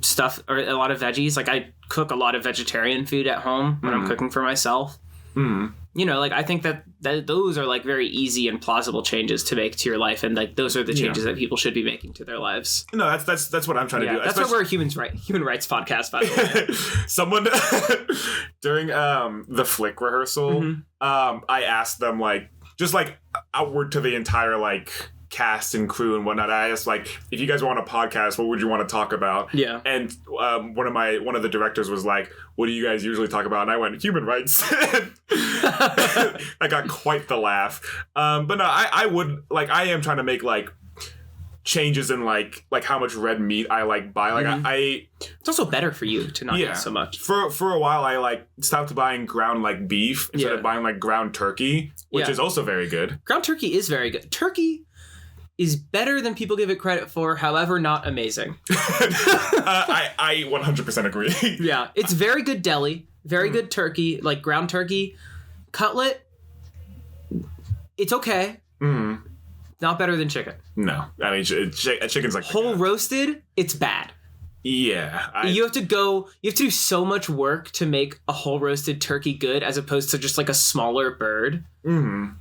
stuff, or a lot of veggies. Like I cook a lot of vegetarian food at home when I'm cooking for myself. You know, like I think that those are like very easy and plausible changes to make to your life, and like those are the changes that people should be making to their lives. No, that's what I'm trying to do. That's why we're a human rights podcast, by the way. Someone during the Flick rehearsal, I asked them like just like outward to the entire like cast and crew and whatnot, I asked, like, if you guys were on a podcast, what would you want to talk about? Yeah. And one of the directors was like, what do you guys usually talk about? And I went, human rights. I got quite the laugh. But no, I am trying to make, like, changes in like how much red meat I like buy. Like it's also better for you to not eat so much. For a while I like stopped buying ground like beef instead of buying like ground turkey, which is also very good. Ground turkey is very good. Turkey is better than people give it credit for, however not amazing. I 100% agree. Yeah, it's very good deli, very good turkey, like ground turkey. Cutlet, it's okay. Not better than chicken. No. I mean, chicken's like... Whole roasted, it's bad. Yeah. You have to do so much work to make a whole roasted turkey good as opposed to just like a smaller bird.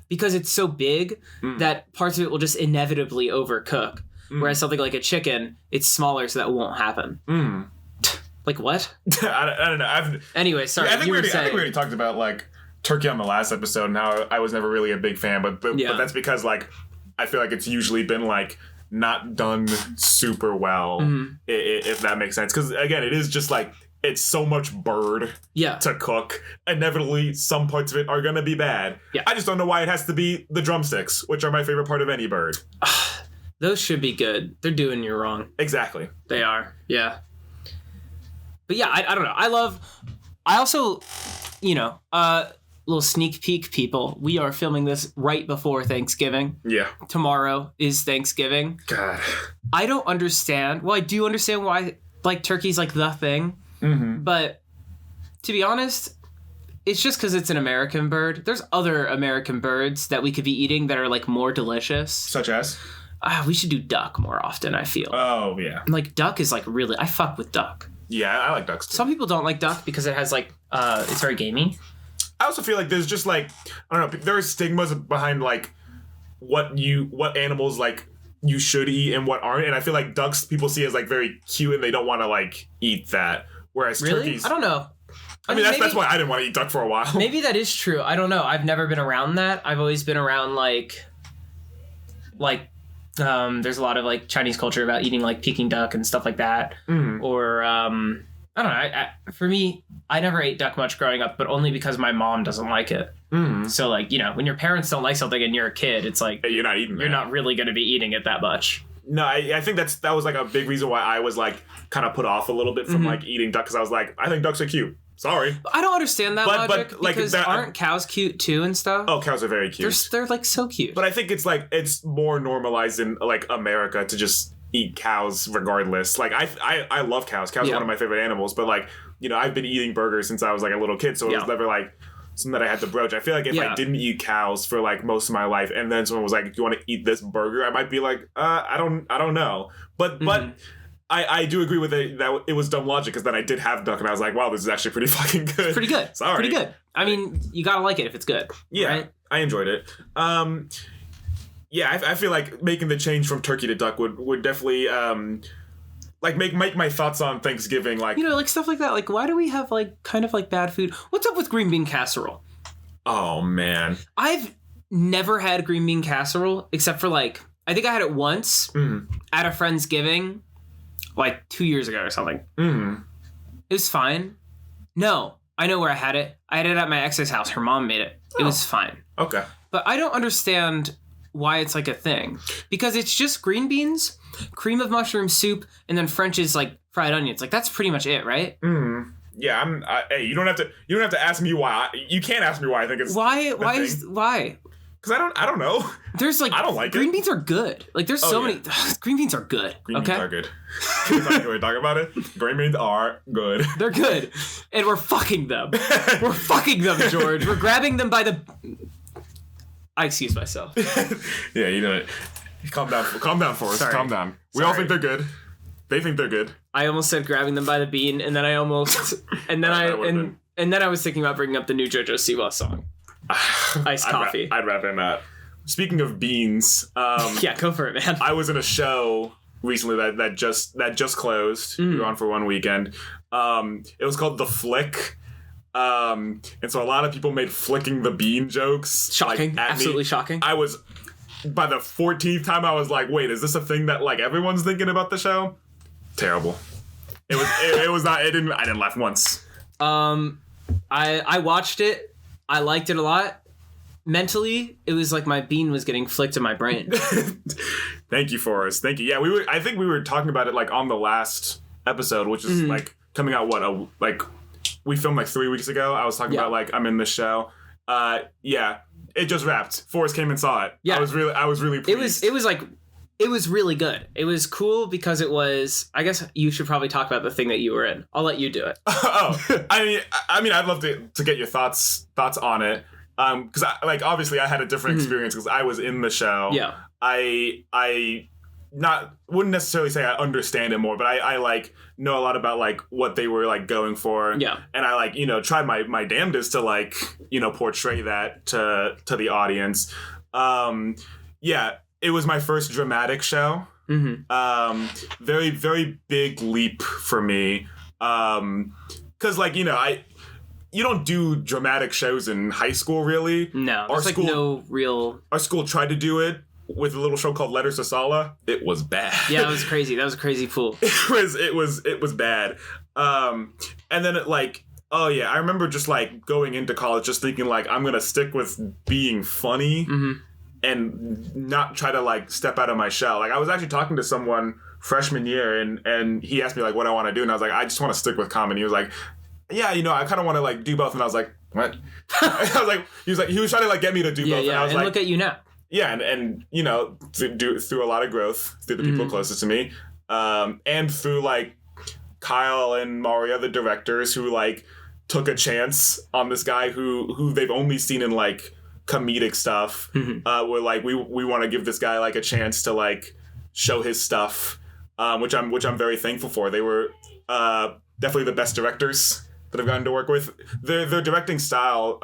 Because it's so big that parts of it will just inevitably overcook. Whereas something like a chicken, it's smaller so that won't happen. Like what? I don't know. Anyway, sorry. I think we already talked about like turkey on the last episode and how I was never really a big fan, but that's because like I feel like it's usually been like not done super well, if that makes sense. Because again, it is just like it's so much bird to cook. Inevitably, some parts of it are gonna be bad. Yeah. I just don't know why it has to be the drumsticks, which are my favorite part of any bird. Those should be good. They're doing you wrong. Exactly. They are. Yeah. But yeah, I don't know. I also, little sneak peek, people. We are filming this right before Thanksgiving. Yeah. Tomorrow is Thanksgiving. God. I don't understand. Well, I do understand why, like, turkey's, like, the thing. But, to be honest, it's just because it's an American bird. There's other American birds that we could be eating that are, like, more delicious. Such as? We should do duck more often, I feel. Oh, yeah. Like, duck is, like, really... I fuck with duck. Yeah, I like ducks, too. Some people don't like duck because it has, like... it's very gamey. I also feel like there's just like, I don't know, there are stigmas behind like what animals like you should eat and what aren't. And I feel like ducks people see as like very cute and they don't want to like eat that. Whereas turkeys. I don't know. I mean, that's why I didn't want to eat duck for a while. Maybe that is true. I don't know. I've never been around that. I've always been around there's a lot of like Chinese culture about eating like Peking duck and stuff like that. Or, I don't know. For me, I never ate duck much growing up, but only because my mom doesn't like it. So, like, when your parents don't like something and you're a kid, it's like... Hey, you're not eating that. You're not really going to be eating it that much. No, I think that was, like, a big reason why I was, like, kind of put off a little bit from, like, eating duck, because I was like, I think ducks are cute. Sorry. I don't understand that logic, because aren't cows cute, too, and stuff? Oh, cows are very cute. They're like, so cute. But I think it's more normalized in, like, America to just eat cows regardless. Like, I love cows. Cows are one of my favorite animals, but, like... I've been eating burgers since I was like a little kid, so it was never like something that I had to broach. I feel like if I didn't eat cows for like most of my life, and then someone was like, "Do you want to eat this burger?" I might be like, I don't know. But I do agree with it that it was dumb logic because then I did have duck and I was like, wow, this is actually pretty fucking good. Pretty good. Sorry. Pretty good. I mean, you gotta like it if it's good. Yeah, right? I enjoyed it. I feel like making the change from turkey to duck would definitely like make my thoughts on Thanksgiving like like stuff like that. Like, why do we have like kind of like bad food? What's up with green bean casserole? Oh man, I've never had green bean casserole except for like I think I had it once at a Friendsgiving like 2 years ago or something. It was fine. No, I know where I had it. I had it at my ex's house. Her mom made it. It was fine. Okay, but I don't understand why it's like a thing, because it's just green beans, cream of mushroom soup, and then French's like fried onions. Like that's pretty much it, right? Yeah, hey, you don't have to ask me why. You can't ask me why I think it's why. Because I don't know. There's like I don't like green beans are good. Like there's so many green beans are good. Green beans are good. Can we talk about it? Green beans are good. They're good, and we're fucking them. We're fucking them, George. We're grabbing them by the. I excuse myself. Yeah, you know it. Calm down, Forrest. Sorry. Calm down. We all think they're good. They think they're good. I almost said grabbing them by the bean, and then I almost, and then and then I was thinking about bringing up the new JoJo Siwa song, iced coffee. I'd rather not. Speaking of beans, yeah, go for it, man. I was in a show recently that just closed. We were on for one weekend. It was called The Flick. And so a lot of people made flicking the bean jokes. Shocking. Like, absolutely shocking. I was by the 14th time, I was like, wait, is this a thing that like everyone's thinking about the show? Terrible. It was not. I didn't laugh once. I watched it. I liked it a lot. Mentally, it was like my bean was getting flicked in my brain. Thank you, Forrest. Thank you. Yeah, I think we were talking about it like on the last episode, which is like coming out we filmed like 3 weeks ago. I was talking about like I'm in this show. Yeah, it just wrapped. Forrest came and saw it. Yeah, I was really pleased. It was really good. It was cool because it was. I guess you should probably talk about the thing that you were in. I'll let you do it. I mean, I'd love to get your thoughts on it. Because obviously I had a different experience because I was in the show. Yeah. I wouldn't necessarily say I understand it more, but I like know a lot about like what they were like going for. Yeah. And I like, tried my damnedest to like, portray that to the audience. Yeah, it was my first dramatic show. Mm-hmm. Very, very big leap for me. Cause like, you don't do dramatic shows in high school, really. No, there's like no real... Our school tried to do it with a little show called Letters to Sala. It was bad. Yeah, it was crazy. That was a crazy pool. It was bad. And then I remember just like going into college just thinking like I'm gonna stick with being funny and not try to like step out of my shell. Like I was actually talking to someone freshman year and he asked me like what I want to do and I was like I just want to stick with comedy. He was like, yeah, I kind of want to like do both, and I was like, what? I was like, he was trying to like get me to do both, and I was like, look at you now. Yeah, and through a lot of growth through the people closest to me, and through like Kyle and Mario, the directors, who like took a chance on this guy who they've only seen in like comedic stuff. Where like we want to give this guy like a chance to like show his stuff, which I'm very thankful for. They were definitely the best directors that I've gotten to work with. Their directing style,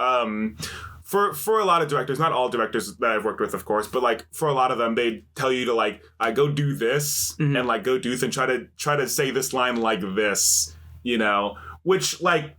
for a lot of directors, not all directors that I've worked with, of course, but like for a lot of them, they tell you to like, go do this and like go do this and try to say this line like this, which like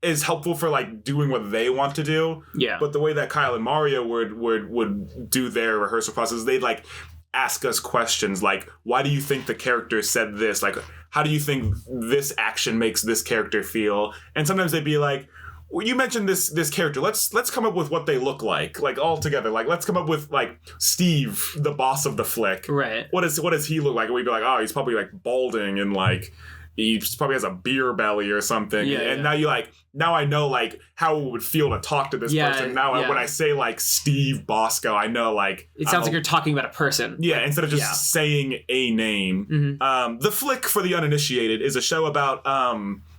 is helpful for like doing what they want to do. Yeah. But the way that Kyle and Mario would do their rehearsal process, they'd like ask us questions like, why do you think the character said this? Like, how do you think this action makes this character feel? And sometimes they'd be like, well, you mentioned this character. Let's come up with what they look like all together. Like, let's come up with like Steve, the boss of the flick. Right. What does he look like? And we'd be like, oh, he's probably like balding and like he probably has a beer belly or something. Yeah, and now I know like how it would feel to talk to this person. Now when I say like Steve Bosco, I know like it sounds like you're talking about a person. Yeah, instead of just saying a name. The Flick, for the uninitiated, is a show about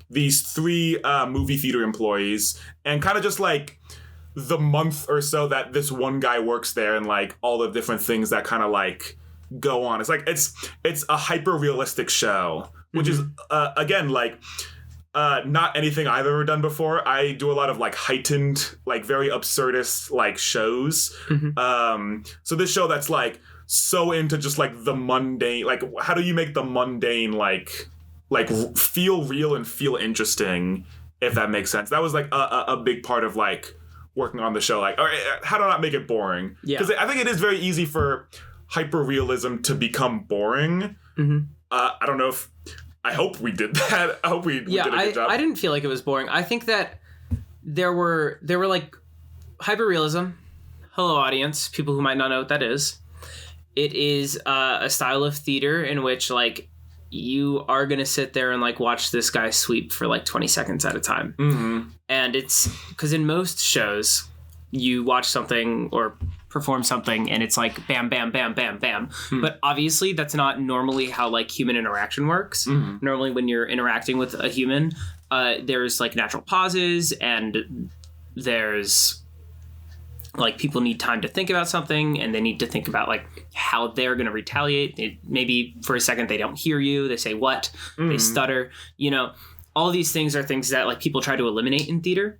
these 3 movie theater employees and kind of just like the month or so that this one guy works there and like all the different things that kind of like go on. It's like it's a hyper realistic show, which is again like not anything I've ever done before. I do a lot of like heightened, like very absurdist like shows. So this show that's like so into just like the mundane, like how do you make the mundane like feel real and feel interesting, if that makes sense. That was like a big part of like working on the show. Like, all right, how do I not make it boring? Yeah. Because I think it is very easy for hyper realism to become boring. I don't know if. I hope we did that. I hope we did a good job. I didn't feel like it was boring. I think that there were like hyperrealism. Hello, audience, people who might not know what that is. It is a style of theater in which like you are gonna sit there and like watch this guy sweep for like 20 seconds at a time. And it's because in most shows you watch something or perform something and it's like bam, bam, bam, bam, bam. But obviously that's not normally how like human interaction works. Normally when you're interacting with a human, there's like natural pauses and there's like people need time to think about something and they need to think about like how they're going to retaliate. Maybe for a second they don't hear you. They say what? They stutter. All these things are things that like people try to eliminate in theater.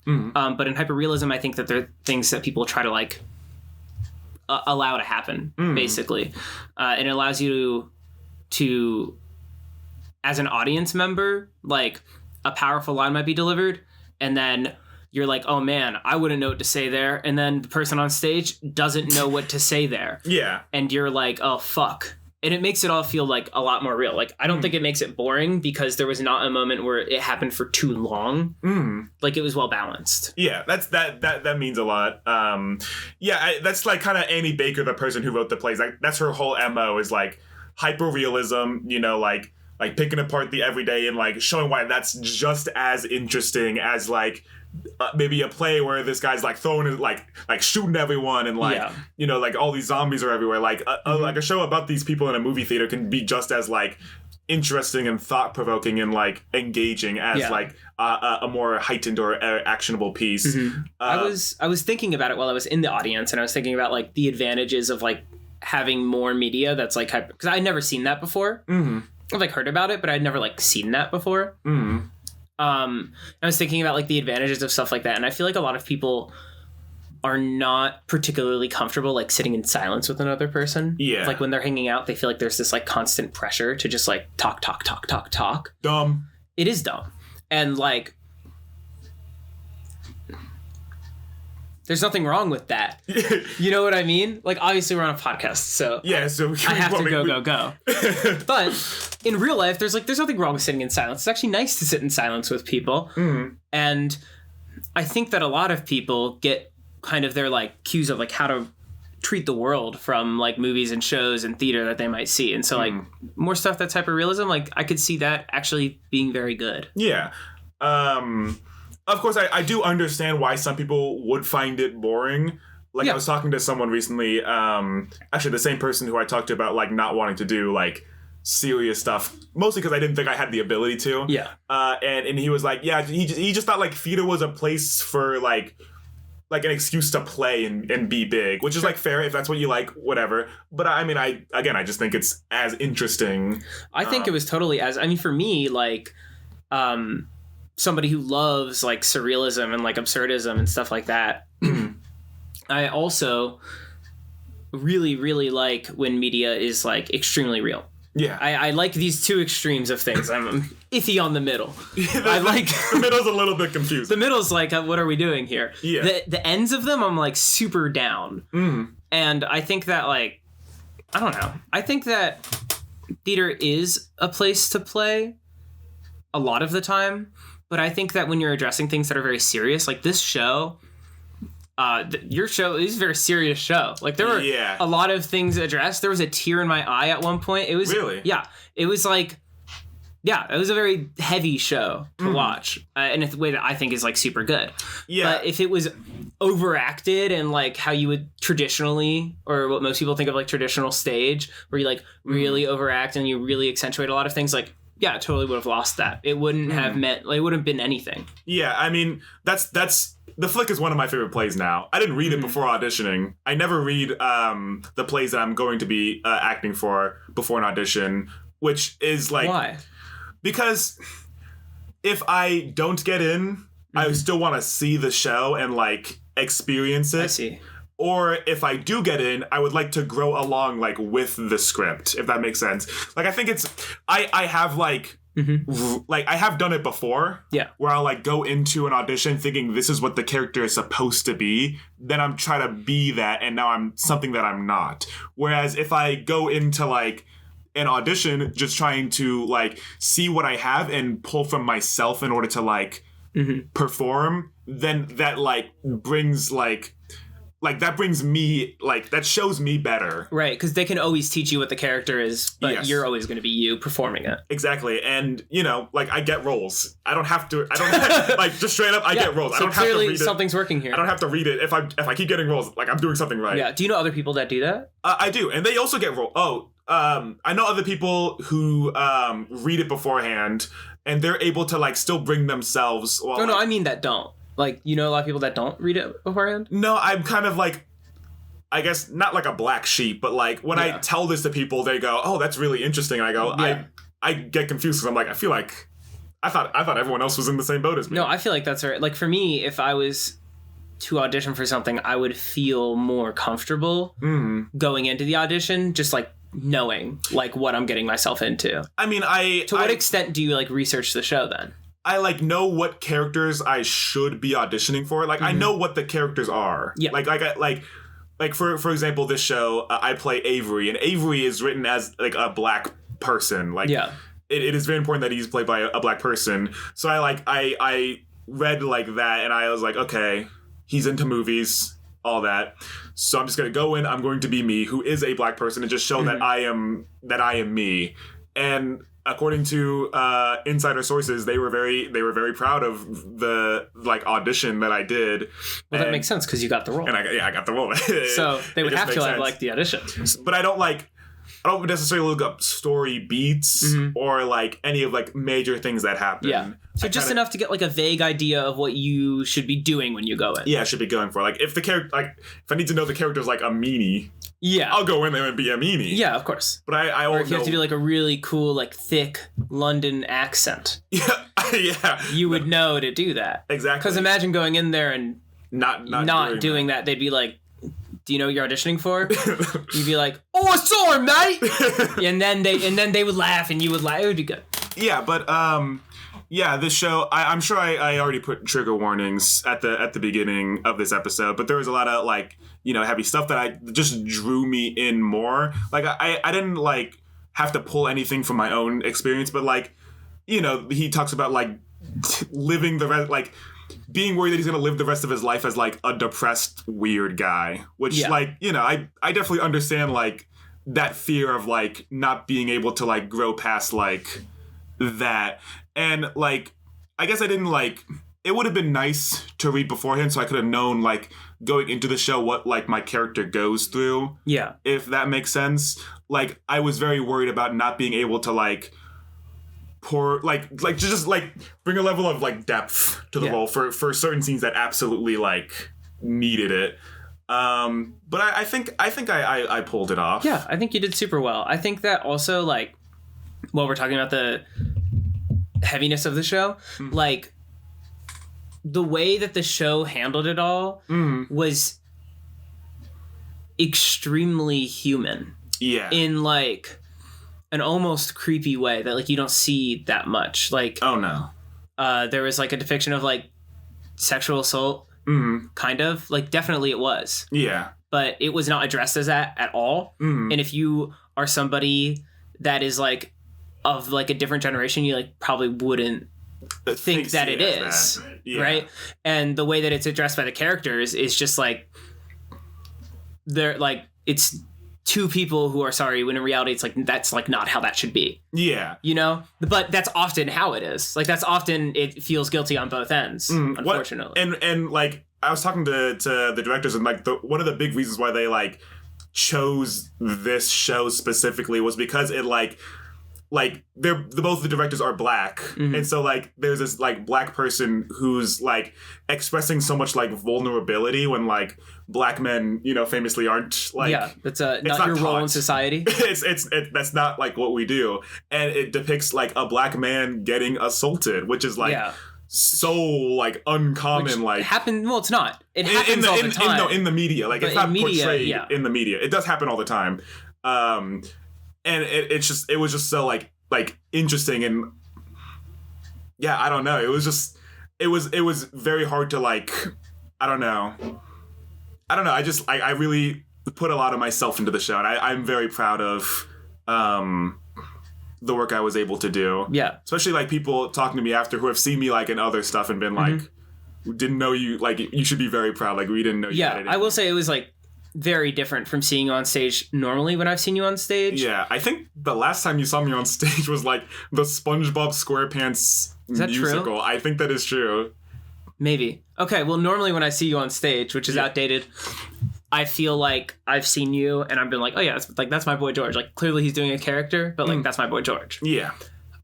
But in hyperrealism, I think that they're things that people try to like allow to happen, basically. And it allows you to, as an audience member, like a powerful line might be delivered, and then you're like, oh man, I wouldn't know what to say there. And then the person on stage doesn't know what to say there. Yeah. And you're like, oh, fuck. And it makes it all feel like a lot more real. Like, I don't think it makes it boring because there was not a moment where it happened for too long. Like, it was well balanced. Yeah, that means a lot. That's like kind of Annie Baker, the person who wrote the plays. Like, that's her whole MO is like hyper realism. You know, like picking apart the everyday and like showing why that's just as interesting as like. Maybe a play where this guy's like throwing like shooting everyone and like you know, like all these zombies are everywhere. Like like a show about these people in a movie theater can be just as like interesting and thought provoking and like engaging as like a more heightened or actionable piece. I was thinking about it while I was in the audience, and I was thinking about like the advantages of like having more media that's like because I'd never seen that before. I've like heard about it, but I'd never like seen that before. I was thinking about like the advantages of stuff like that, and I feel like a lot of people are not particularly comfortable like sitting in silence with another person. Yeah. Like when they're hanging out, they feel like there's this like constant pressure to just like talk. Dumb. It is dumb. And like there's nothing wrong with that. You know what I mean? Like, obviously, we're on a podcast, so so I have to go. But in real life, there's nothing wrong with sitting in silence. It's actually nice to sit in silence with people. And I think that a lot of people get kind of their like cues of like how to treat the world from like movies and shows and theater that they might see. And so like more stuff that's hyper realism, like I could see that actually being very good. Yeah. Of course, I do understand why some people would find it boring. Like, I was talking to someone recently, actually the same person who I talked to about, like, not wanting to do, like, serious stuff, mostly because I didn't think I had the ability to. Yeah. And he was like, yeah, he just thought, like, theater was a place for, like an excuse to play and be big, which is, like, fair if that's what you like, whatever. But, I mean, I just think it's as interesting. I think it was totally for me, like, somebody who loves like surrealism and like absurdism and stuff like that. I also really, really like when media is like extremely real. Yeah. I like these two extremes of things. I'm iffy on the middle. I like the middle's a little bit confused. The middle's like, what are we doing here? Yeah. The ends of them, I'm like super down. And I think that like, I don't know. I think that theater is a place to play a lot of the time. But I think that when you're addressing things that are very serious, like this show, your show is a very serious show. Like there were a lot of things addressed. There was a tear in my eye at one point. It was really, it was like, it was a very heavy show to watch, in a way that I think is like super good. Yeah. But if it was overacted and like how you would traditionally, or what most people think of like traditional stage, where you like really overact and you really accentuate a lot of things, like. Yeah, it totally would have lost that. It wouldn't have meant, like, it wouldn't have been anything. Yeah, I mean, that's The Flick is one of my favorite plays now. I didn't read it before auditioning. I never read the plays that I'm going to be acting for before an audition, which is like... Why? Because if I don't get in, I still want to see the show and, like, experience it. I see. Or if I do get in, I would like to grow along, like, with the script, if that makes sense. Like, I think it's... I have, like... Like, I have done it before. Yeah. Where I'll, like, go into an audition thinking this is what the character is supposed to be. Then I'm trying to be that, and now I'm something that I'm not. Whereas if I go into, like, an audition just trying to, like, see what I have and pull from myself in order to, like, perform, then that, like, brings, like, that brings me, like, that shows me better. Right, because they can always teach you what the character is, but you're always going to be you performing it. Exactly, and, you know, like, I get roles. I don't have, like, just straight up, I get roles. So I don't have to read it. Something's working here. I don't have to read it. If I keep getting roles, like, I'm doing something right. Yeah, do you know other people that do that? I do, and they also get roles. I know other people who read it beforehand, and they're able to, like, still bring themselves... Well, no, I mean that don't. Like, you know a lot of people that don't read it beforehand? No, I'm kind of like, I guess, not like a black sheep, but like, when I tell this to people, they go, oh, that's really interesting. And I go, I get confused because I'm like, I feel like, I thought everyone else was in the same boat as me. No, I feel like that's right. Like, for me, if I was to audition for something, I would feel more comfortable going into the audition, just like knowing, like, what I'm getting myself into. I mean, To what extent do you, like, research the show then? I like know what characters I should be auditioning for. Like I know what the characters are. Yeah. Like for example, this show I play Avery, and Avery is written as like a black person. Like it is very important that he's played by a black person. So I read like that, and I was like, okay, he's into movies, all that. So I'm just gonna go in. I'm going to be me, who is a black person, and just show that I am me. And according to insider sources, they were very proud of the like audition that I did. Well, that makes sense because you got the role. And I got the role. So they would have to have liked the audition. But I don't necessarily look up story beats or like any of like major things that happen. Yeah. So just enough to get like a vague idea of what you should be doing when you go in. Yeah, I should be going for. Like if the character, like if I need to know the character's like a meanie, I'll go in there and be a meanie. Yeah, of course. But I or if you have to do like a really cool, like thick London accent. Yeah. You would know to do that. Exactly. Because imagine going in there and not doing that. They'd be like, do you know what you're auditioning for? You'd be like, oh, sorry, mate. and then they would laugh and you would laugh. It would be good. Yeah, but this show, I'm sure I already put trigger warnings at the beginning of this episode, but there was a lot of like, heavy stuff that just drew me in more. Like I didn't like have to pull anything from my own experience, but like, he talks about like living the rest, like being worried that he's going to live the rest of his life as like a depressed, weird guy, which like, I definitely understand like that fear of like not being able to like grow past like that. And like, I guess I didn't like, it would have been nice to read beforehand so I could have known like going into the show what like my character goes through. Yeah. If that makes sense. Like I was very worried about not being able to like pour like just like bring a level of like depth to the role for certain scenes that absolutely like needed it. But I think I pulled it off. Yeah, I think you did super well. I think that also like while we're talking about the heaviness of the show, like the way that the show handled it all was extremely human. Yeah. In like an almost creepy way that like you don't see that much. Like, oh no. There was like a depiction of like sexual assault, kind of like definitely it was. Yeah. But it was not addressed as that at all. And if you are somebody that is like of like a different generation, you like probably wouldn't think that it is, right? And the way that it's addressed by the characters is just like they're like it's two people who are sorry when in reality it's like that's like not how that should be. Yeah, but that's often how it is. Like that's often it feels guilty on both ends, unfortunately. And like I was talking to the directors, and like one of the big reasons why they like chose this show specifically was because it like both the directors are black, and so like there's this like black person who's like expressing so much like vulnerability when like black men famously aren't like that's not your role in society. it's that's not like what we do, and it depicts like a black man getting assaulted, which is like so like uncommon. Which like happen. Well, it's not. It happens all the time. In the media, like but it's not portrayed in the media. It does happen all the time. And it was just so like interesting, and I don't know. It was very hard to like, I don't know. I really put a lot of myself into the show, and I'm very proud of the work I was able to do. Yeah. Especially like people talking to me after who have seen me like in other stuff and been like, didn't know you, like you should be very proud. Like we didn't know you had it. I will say it was like very different from seeing you on stage normally when I've seen you on stage. Yeah, I think the last time you saw me on stage was like the SpongeBob SquarePants musical. True? I think that is true. Maybe. Okay, well normally when I see you on stage, which is outdated, I feel like I've seen you and I've been like, oh yeah, that's my boy George. Like clearly he's doing a character, but like that's my boy George. Yeah.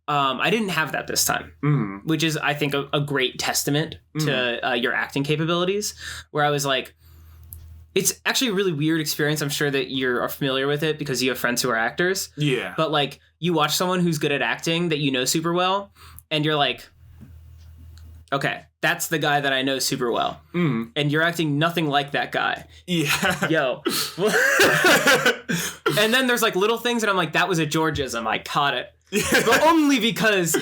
I didn't have that this time, which is I think a great testament to your acting capabilities, where I was like, it's actually a really weird experience. I'm sure that you're familiar with it because you have friends who are actors. Yeah. But like you watch someone who's good at acting that you know super well, and you're like, okay, that's the guy that I know super well. And you're acting nothing like that guy. Yeah. Yo. And then there's like little things and I'm like, that was a Georgism. I caught it. but only because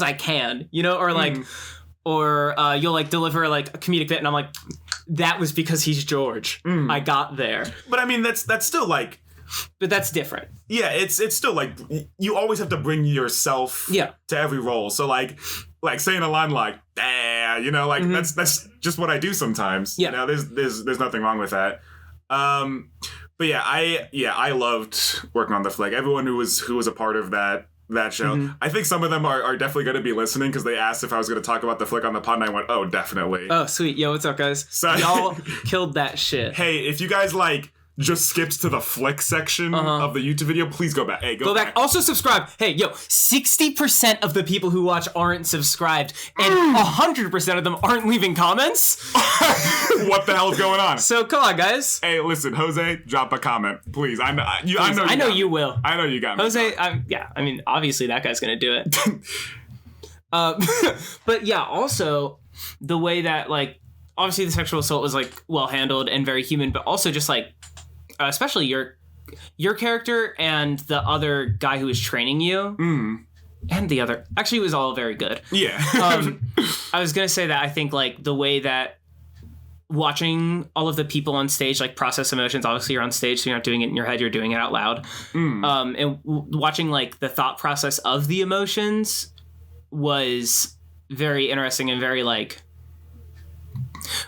I can, you know, or like, or you'll like deliver like a comedic bit, and I'm like, that was because he's George. I got there. But I mean, that's still like. But that's different. Yeah, it's still like you always have to bring yourself to every role. So like saying a line like you know, like that's just what I do sometimes. Yeah. You know, there's nothing wrong with that. But yeah, I loved working on the flick. Everyone who was a part of that show. I think some of them are definitely going to be listening because they asked if I was going to talk about the flick on the pod, and I went, oh, definitely. Oh, sweet. Yo, what's up, guys? So, y'all killed that shit. Hey, if you guys like just skips to the flick section of the YouTube video, please go back. Hey, go back. Also subscribe. Hey, yo, 60% of the people who watch aren't subscribed, and 100% of them aren't leaving comments. What the hell's going on? So come on, guys. Hey, listen, Jose, drop a comment, please. I know you will. I know you got me. Jose, I mean, obviously that guy's gonna do it. But yeah, also the way that like, obviously the sexual assault was like well handled and very human, but also just like. Especially your character and the other guy who was training you, and the other actually it was all very good. Yeah. I was gonna say that I think like the way that watching all of the people on stage like process emotions. Obviously, you're on stage, so you're not doing it in your head; you're doing it out loud. And watching like the thought process of the emotions was very interesting and very like.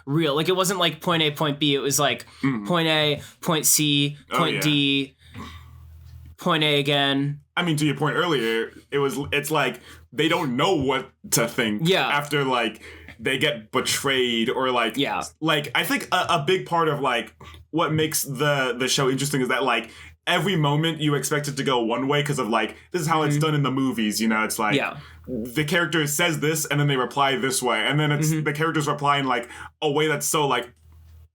Real. Like it wasn't like point A, point B. It was like point A, point C, point D, point A again. I mean, to your point earlier, it's like they don't know what to think after like they get betrayed or like like I think a big part of like what makes the show interesting is that like every moment you expect it to go one way because of like this is how it's done in the movies, you know. It's like the character says this and then they reply this way, and then it's the characters reply in like a way that's so like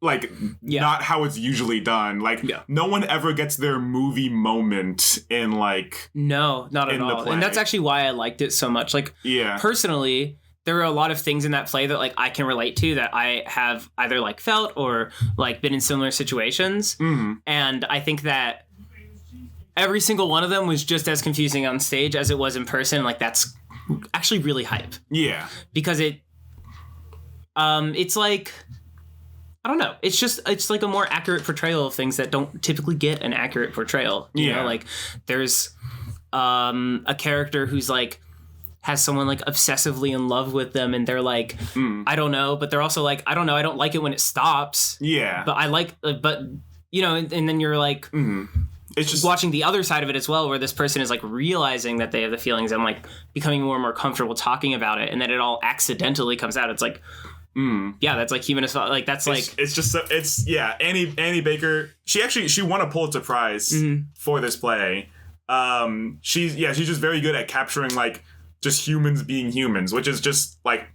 not how it's usually done. Like no one ever gets their movie moment in like not at all. And that's actually why I liked it so much. Like personally, there were a lot of things in that play that like I can relate to that I have either like felt or like been in similar situations. And I think that every single one of them was just as confusing on stage as it was in person. Like that's actually really hype. Yeah. Because it's like, I don't know. It's like a more accurate portrayal of things that don't typically get an accurate portrayal. You know, like there's a character who's like, has someone like obsessively in love with them and they're like, I don't know, but they're also like, I don't know, I don't like it when it stops. Yeah. But I like, but you know, and then you're like, it's just watching the other side of it as well, where this person is like realizing that they have the feelings and like becoming more and more comfortable talking about it, and then it all accidentally comes out. It's like, yeah, that's like human as well. Like that's like it's just Annie Baker. She won a Pulitzer Prize for this play. She's just very good at capturing like just humans being humans, which is just like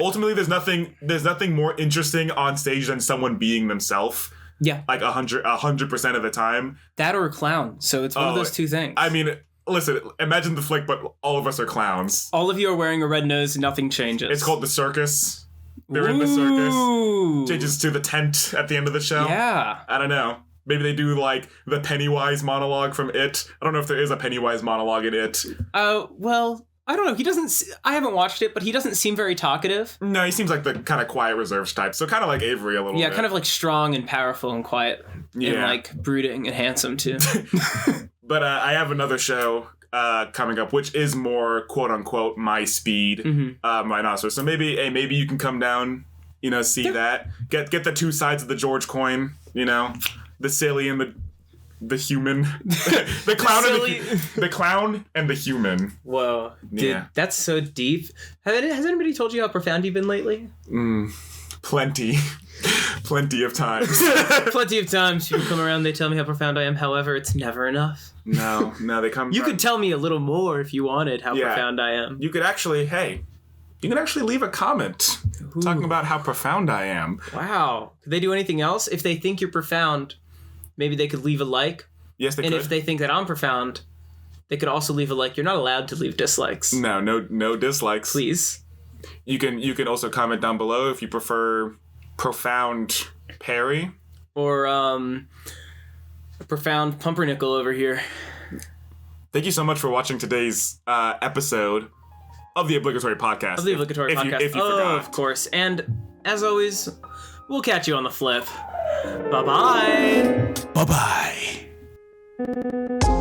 ultimately there's nothing more interesting on stage than someone being themselves. Yeah, like 100% of the time. That or a clown. So it's one of those two things. I mean, listen, imagine the flick, but all of us are clowns. All of you are wearing a red nose. Nothing changes. It's called The Circus. They're in the circus. Changes to the tent at the end of the show. Yeah. I don't know. Maybe they do like the Pennywise monologue from It. I don't know if there is a Pennywise monologue in It. Well, I don't know. He doesn't. I haven't watched it, but he doesn't seem very talkative. No, he seems like the kind of quiet, reserved type. So kind of like Avery a little bit. Yeah, kind of like strong and powerful and quiet. Yeah. And like brooding and handsome too. But I have another show coming up, which is more quote unquote my speed right now. So maybe you can come down, you know, see that. Get the two sides of the George coin, you know, the silly and the human, the clown and the human. Whoa, dude, that's so deep. Has anybody told you how profound you've been lately? Plenty of times. Plenty of times people come around, they tell me how profound I am. However, it's never enough. No, they come. You could tell me a little more if you wanted how profound I am. You could actually, you can actually leave a comment talking about how profound I am. Wow. Could they do anything else? If they think you're profound, maybe they could leave a like. Yes, they could. And if they think that I'm profound, they could also leave a like. You're not allowed to leave dislikes. No dislikes. Please. You can also comment down below if you prefer profound Perry. Or a profound pumpernickel over here. thank you so much for watching today's episode of the Obligatory Podcast. Of the Obligatory Podcast. If you forgot. Of course. And as always, we'll catch you on the flip. Bye-bye. Bye-bye.